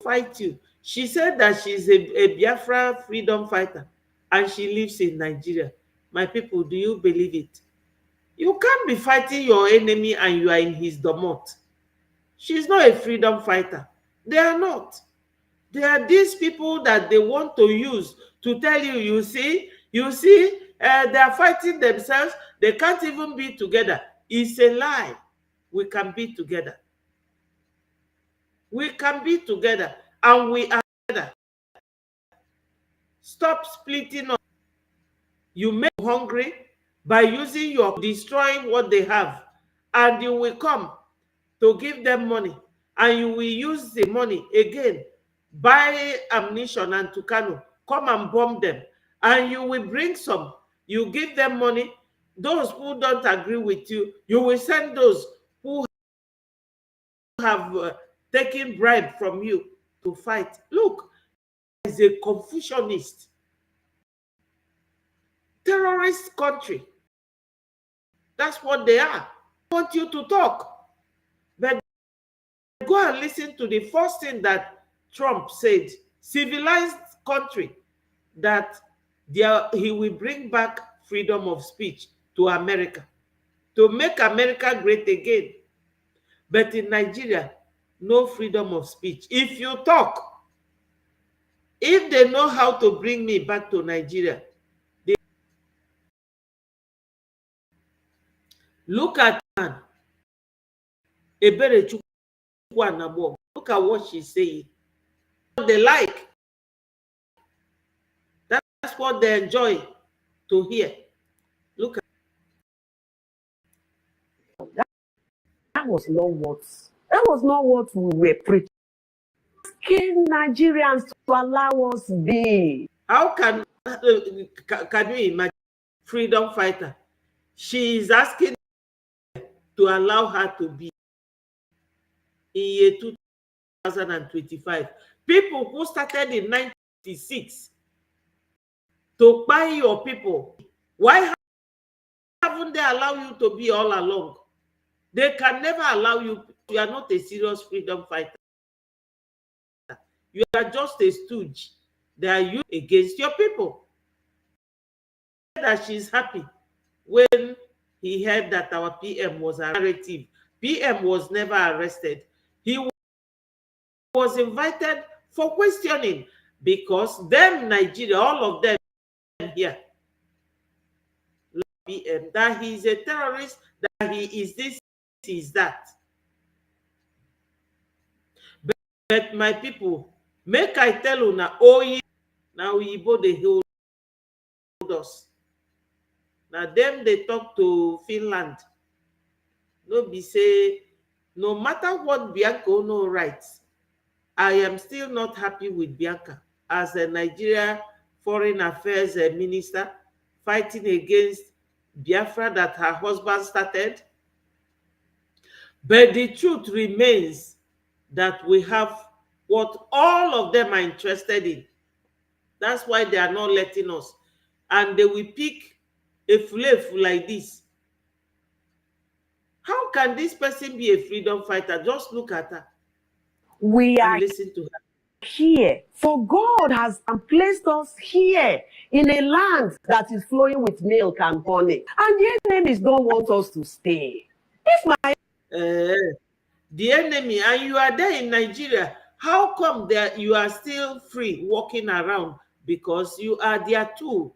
fight you. She said that she's a Biafra freedom fighter and she lives in Nigeria. My people, do you believe it? You can't be fighting your enemy and you are in his domot. She's not a freedom fighter. They are not. They are these people that they want to use to tell you, you see, they are fighting themselves. They can't even be together. It's a lie. We can be together. We can be together and we are together. Stop splitting up. You make them hungry by using your destroying what they have, and you will come to give them money and you will use the money again, buy ammunition and Tucano, come and bomb them, and you will bring some, you give them money. Those who don't agree with you, you will send those who have taken bribe from you to fight. Look, is a Confucianist, terrorist country. That's what they are. I want you to talk, but go and listen to the first thing that Trump said. Civilized country, that he will bring back freedom of speech to America, to make America great again. But in Nigeria, no freedom of speech. If you talk, if they know how to bring me back to Nigeria, they look at man, Ebere Chukwu. Look at what she's saying. They like. what they enjoy to hear. Look at that was not what we were preaching. Asking Nigerians to allow us be. How can you imagine freedom fighter? She is asking to allow her to be in year 2025. People who started in 1996 to buy your people, why haven't they allowed you to be all along? They can never allow you. You are not a serious freedom fighter. You are just a stooge. They are used against your people. That she's happy when he heard that our PM was a narrative. PM was never arrested. He was invited for questioning because them Nigeria, all of them here, PM, that he is a terrorist, that he is this, he is that. But my people, make I tell you now, oh, now we both they hold us. Now them they talk to Finland. No be say, no matter what Bianca no writes, I am still not happy with Bianca as a Nigeria Foreign Affairs Minister fighting against Biafra that her husband started. But the truth remains that we have what all of them are interested in. That's why they are not letting us. And they will pick a flavor like this. How can this person be a freedom fighter? Just look at her. We are listen to her. Here, for God has placed us here in a land that is flowing with milk and honey, and the enemies don't want us to stay. If my the enemy, and you are there in Nigeria, how come that you are still free walking around? Because you are their tool,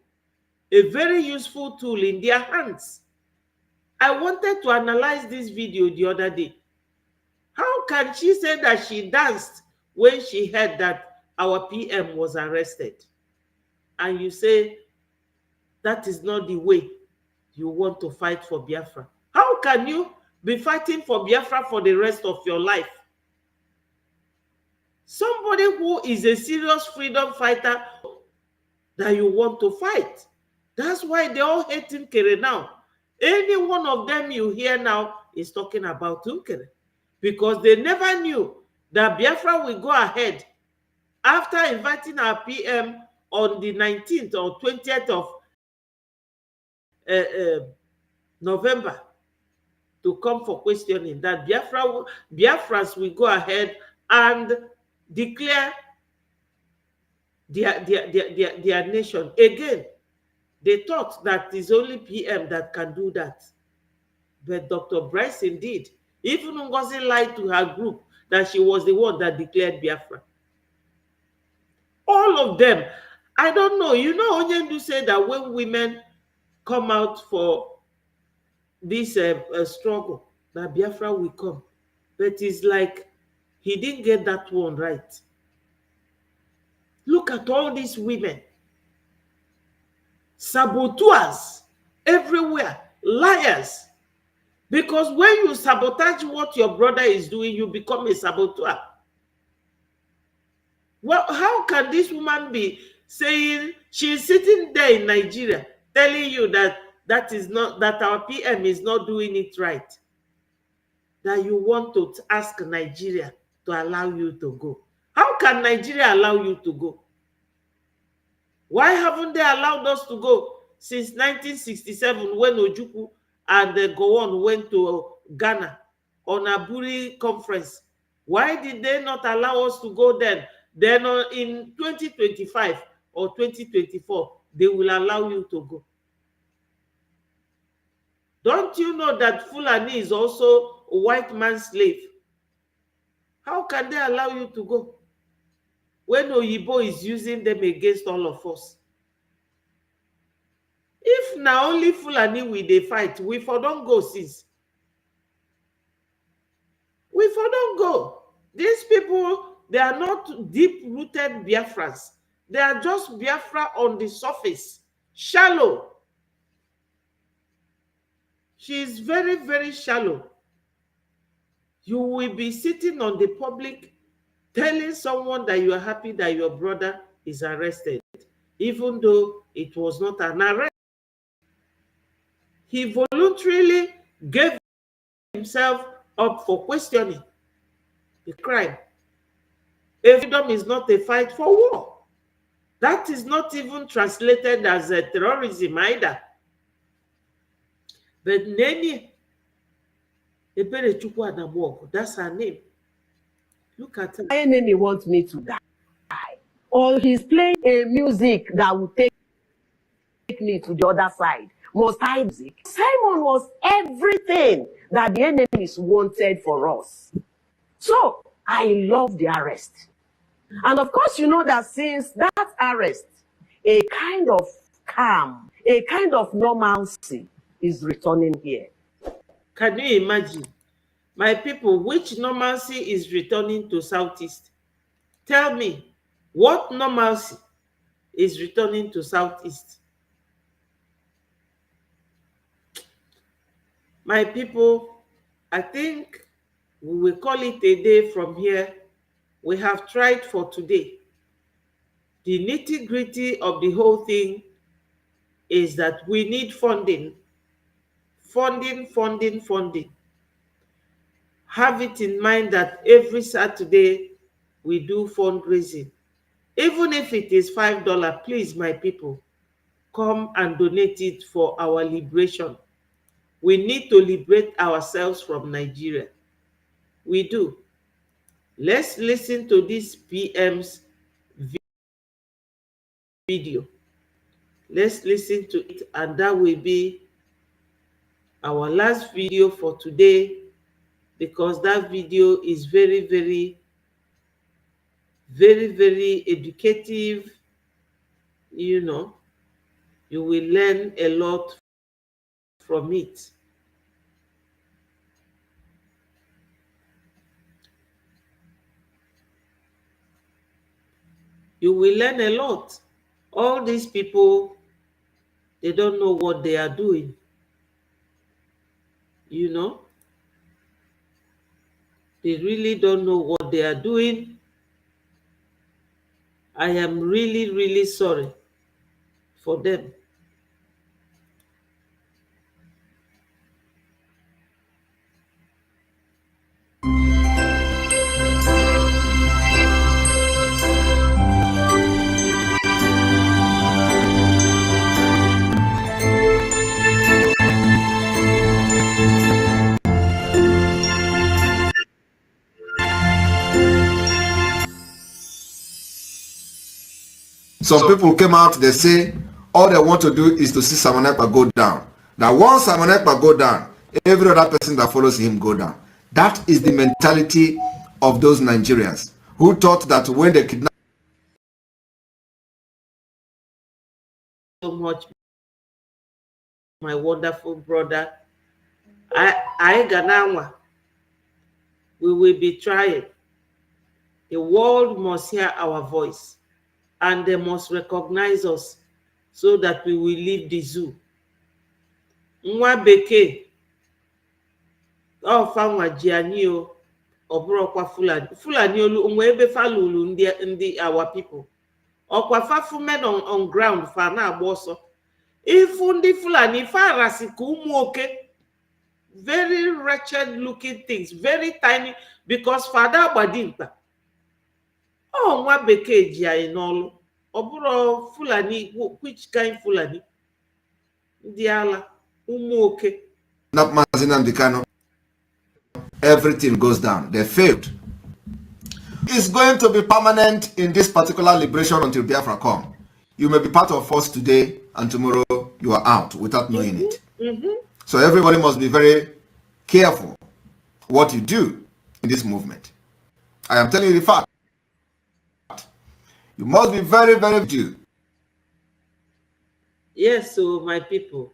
a very useful tool in their hands. I wanted to analyze this video the other day. How can she say that she danced when she heard that our PM was arrested? And you say that is not the way you want to fight for Biafra. How can you be fighting for Biafra for the rest of your life? Somebody who is a serious freedom fighter that you want to fight. That's why they all hate Nkere now. Any one of them you hear now is talking about Nkere, because they never knew that Biafra will go ahead after inviting our PM on the 19th or 20th of November to come for questioning, that Biafrans will go ahead and declare their nation. Again, they thought that it's only PM that can do that. But Dr. Bryce indeed, even Ngozi lied to her group that she was the one that declared Biafra. All of them. I don't know. You know, Onyendu said that when women come out for this struggle, that Biafra will come. But it's like he didn't get that one right. Look at all these women. Saboteurs everywhere. Liars. Because when you sabotage what your brother is doing, you become a saboteur. Well, how can this woman be saying she's sitting there in Nigeria telling you that that our PM is not doing it right? That you want to ask Nigeria to allow you to go. How can Nigeria allow you to go? Why haven't they allowed us to go since 1967 when Ojukwu and Gowon went to Ghana on a Buri conference? Why did they not allow us to go then? Then in 2025 or 2024, they will allow you to go. Don't you know that Fulani is also a white man's slave? How can they allow you to go when Oyibo is using them against all of us? If now only Fulani will they fight, we for don't go since. We for don't go. These people, they are not deep-rooted Biafrans. They are just Biafra on the surface, shallow. She is very, very shallow. You will be sitting on the public telling someone that you are happy that your brother is arrested, even though it was not an arrest. He voluntarily gave himself up for questioning the crime. A freedom is not a fight for war. That is not even translated as a terrorism either. But Neni Eberechukwu Adamwok, that's her name. Look at her. My enemy wants me to die. Or he's playing a music that will take me to the other side. Most high music. Simon was everything that the enemies wanted for us. So I love the arrest. And of course, you know that since that arrest, a kind of calm, a kind of normalcy is returning here. Can you imagine? My people, which normalcy is returning to Southeast? Tell me, what normalcy is returning to Southeast? My people, I think we will call it a day from here. We have tried for today. The nitty-gritty of the whole thing is that we need funding. Funding. Have it in mind that every Saturday we do fundraising. Even if it is $5, please, my people, come and donate it for our liberation. We need to liberate ourselves from Nigeria. We do. Let's listen to this PM's video. Let's listen to it, and that will be our last video for today, because that video is very, very educative. You know, you will learn a lot from it. You will learn a lot. All these people, they don't know what they are doing. You know, they really don't know what they are doing. I am really, really sorry for them. Some people came out, they say all they want to do is to see Simon Ekpa go down. Now once Simon Ekpa go down, every other person that follows him go down. That is the mentality of those Nigerians who thought that when they kidnap So much, my wonderful brother. I Ganawa. We will be trying. The world must hear our voice, and they must recognize us so that we will leave the zoo. Nwa bekee ọfanwa ji anyị o, ọbụrụkwa Fulani olu onwe ebe falulu ndị our people. Ọkwa fafumen on ground fa na-agba ọsọ. Ifu ndị Fulani farasi ka ụmụ oke, very wretched looking things, very tiny, because fada agbadimkpa. Oh, nwa bekee ji anyị n'ọlụ. Ọbụrụ Fulani, which kind Fulani? Ndị ala, ụmụ oke. everything goes down. They failed. It's going to be permanent in this particular liberation until Biafra come. You may be part of us today, and tomorrow you are out without knowing it. So everybody must be very careful what you do in this movement. I am telling you the fact. You must be very, very due. Yes, so my people,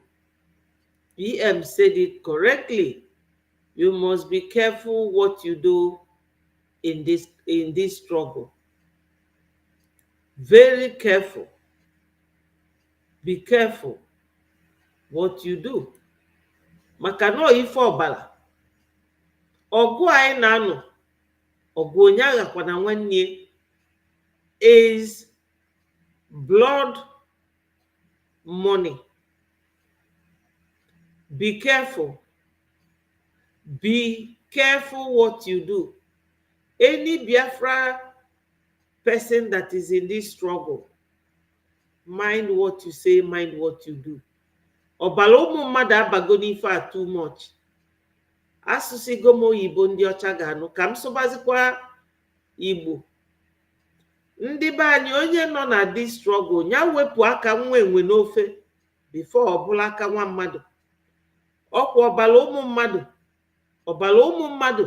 PM said it correctly. You must be careful what you do in this struggle. Very careful. Be careful what you do. Maka na ife ọbara. Ọgụ anyị na-anọ, ọgụ onye aghakwa na nwanne, is blood money. Be careful. Be careful what you do. Any Biafra person that is in this struggle, mind what you say, mind what you do. Ọbara ụmụ mmadụ abago n'ife a too much. Asụsịgo m oyibo ndị ọcha ga-anụ, ka m sụbazikwa Igbo. Ndị be anyị, onye nọ na this struggle, ya wepụ aka nwa enwe n'ofe before ọbụla aka nwa mmadụ. Ọkwa ọbara ụmụ mmadụ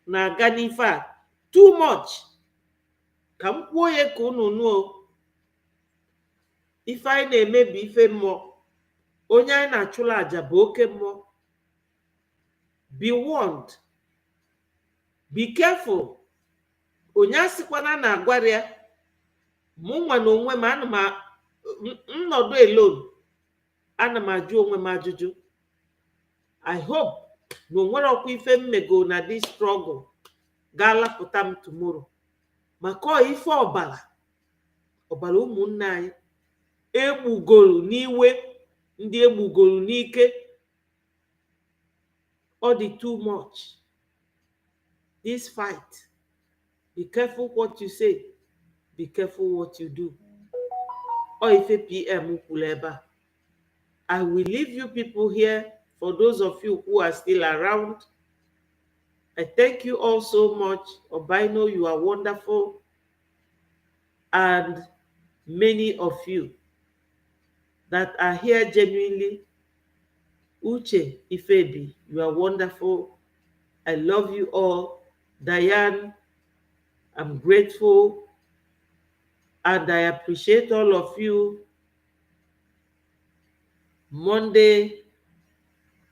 na-aga n'ife a too much. Ka m kwuo ya ka unu nuo. Ife anyị na-emebi ife mmụọ. Onye anyị na-achụla aja bụ oke mmụọ. Be warned. Be careful. Onye asịkwana na-agwara ya, mụnwa na onwe m ana m nnọdụ alone, ana m ajụ onwe m ajụjụ. I hope na onwere ọkwa ife mmego na this struggle ga-alapụta m tomorrow. Maka ife ọbara ụmụnne anyị egbugoro n'iwe, ndị egbugoro n'ike, ọ dị too much. This fight, be careful what you say, be careful what you do. Ife PM kwuru ebe a. I will leave you people here. For those of you who are still around, I thank you all so much. Obino, you are wonderful. And many of you that are here genuinely, Uche Ifebi, you are wonderful. I love you all. Diane, I'm grateful. And I appreciate all of you. Monday,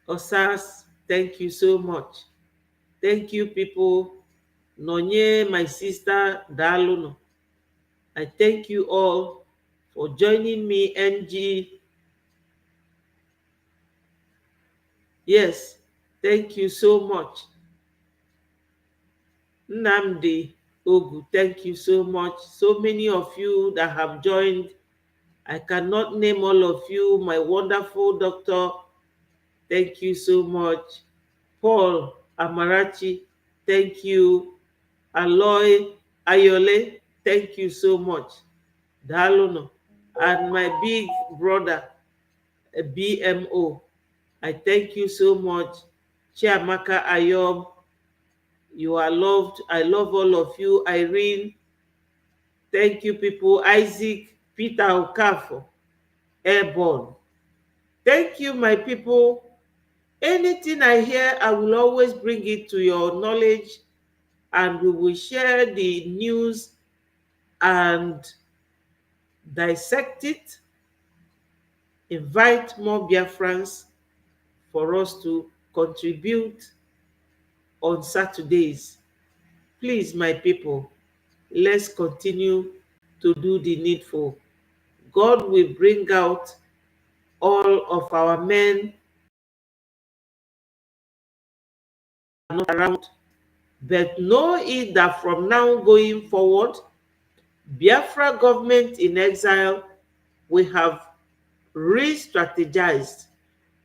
Osas, thank you so much. Thank you, people. Nonye, my sister, Daluno. I thank you all for joining me, NG. Yes, thank you so much. Nnamdi Ogu, thank you so much. So many of you that have joined. I cannot name all of you. My wonderful doctor, thank you so much. Paul Amarachi, thank you. Aloy Ayole, thank you so much. Dalono. And my big brother, BMO, I thank you so much. Chiamaka Ayob, you are loved. I love all of you. Irene, thank you, people. Isaac, Peter Okafo, Airborne. Thank you, my people. Anything I hear, I will always bring it to your knowledge, and we will share the news and dissect it. Invite more Biafrans for us to contribute on Saturdays. Please, my people, let's continue to do the needful. God will bring out all of our men not around, but know it that from now going forward, Biafra government in exile, we have re-strategized.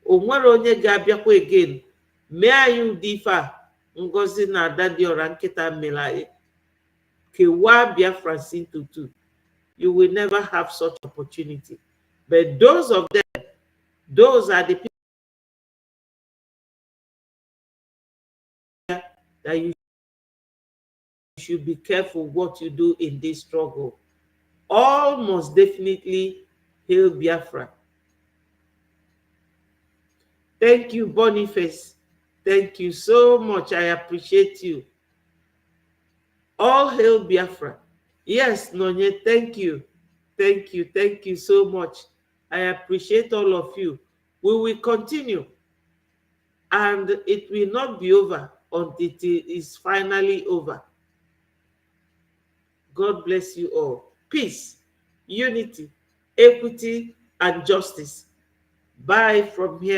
Onwere onye ga-abịakwa again mee anyị ụdị ife a Ngozi na Ada Diora nkịta mere anyị kewaa Biafrans into two. You will never have such opportunity. But those of them, those are the people that you should be careful what you do in this struggle. All must definitely hail Biafra. Thank you, Boniface. Thank you so much. I appreciate you. All hail Biafra. Yes, Nonye, thank you. Thank you. Thank you so much. I appreciate all of you. We will continue. And it will not be over until it is finally over. God bless you all. Peace. unity, equity, and justice. Bye from here.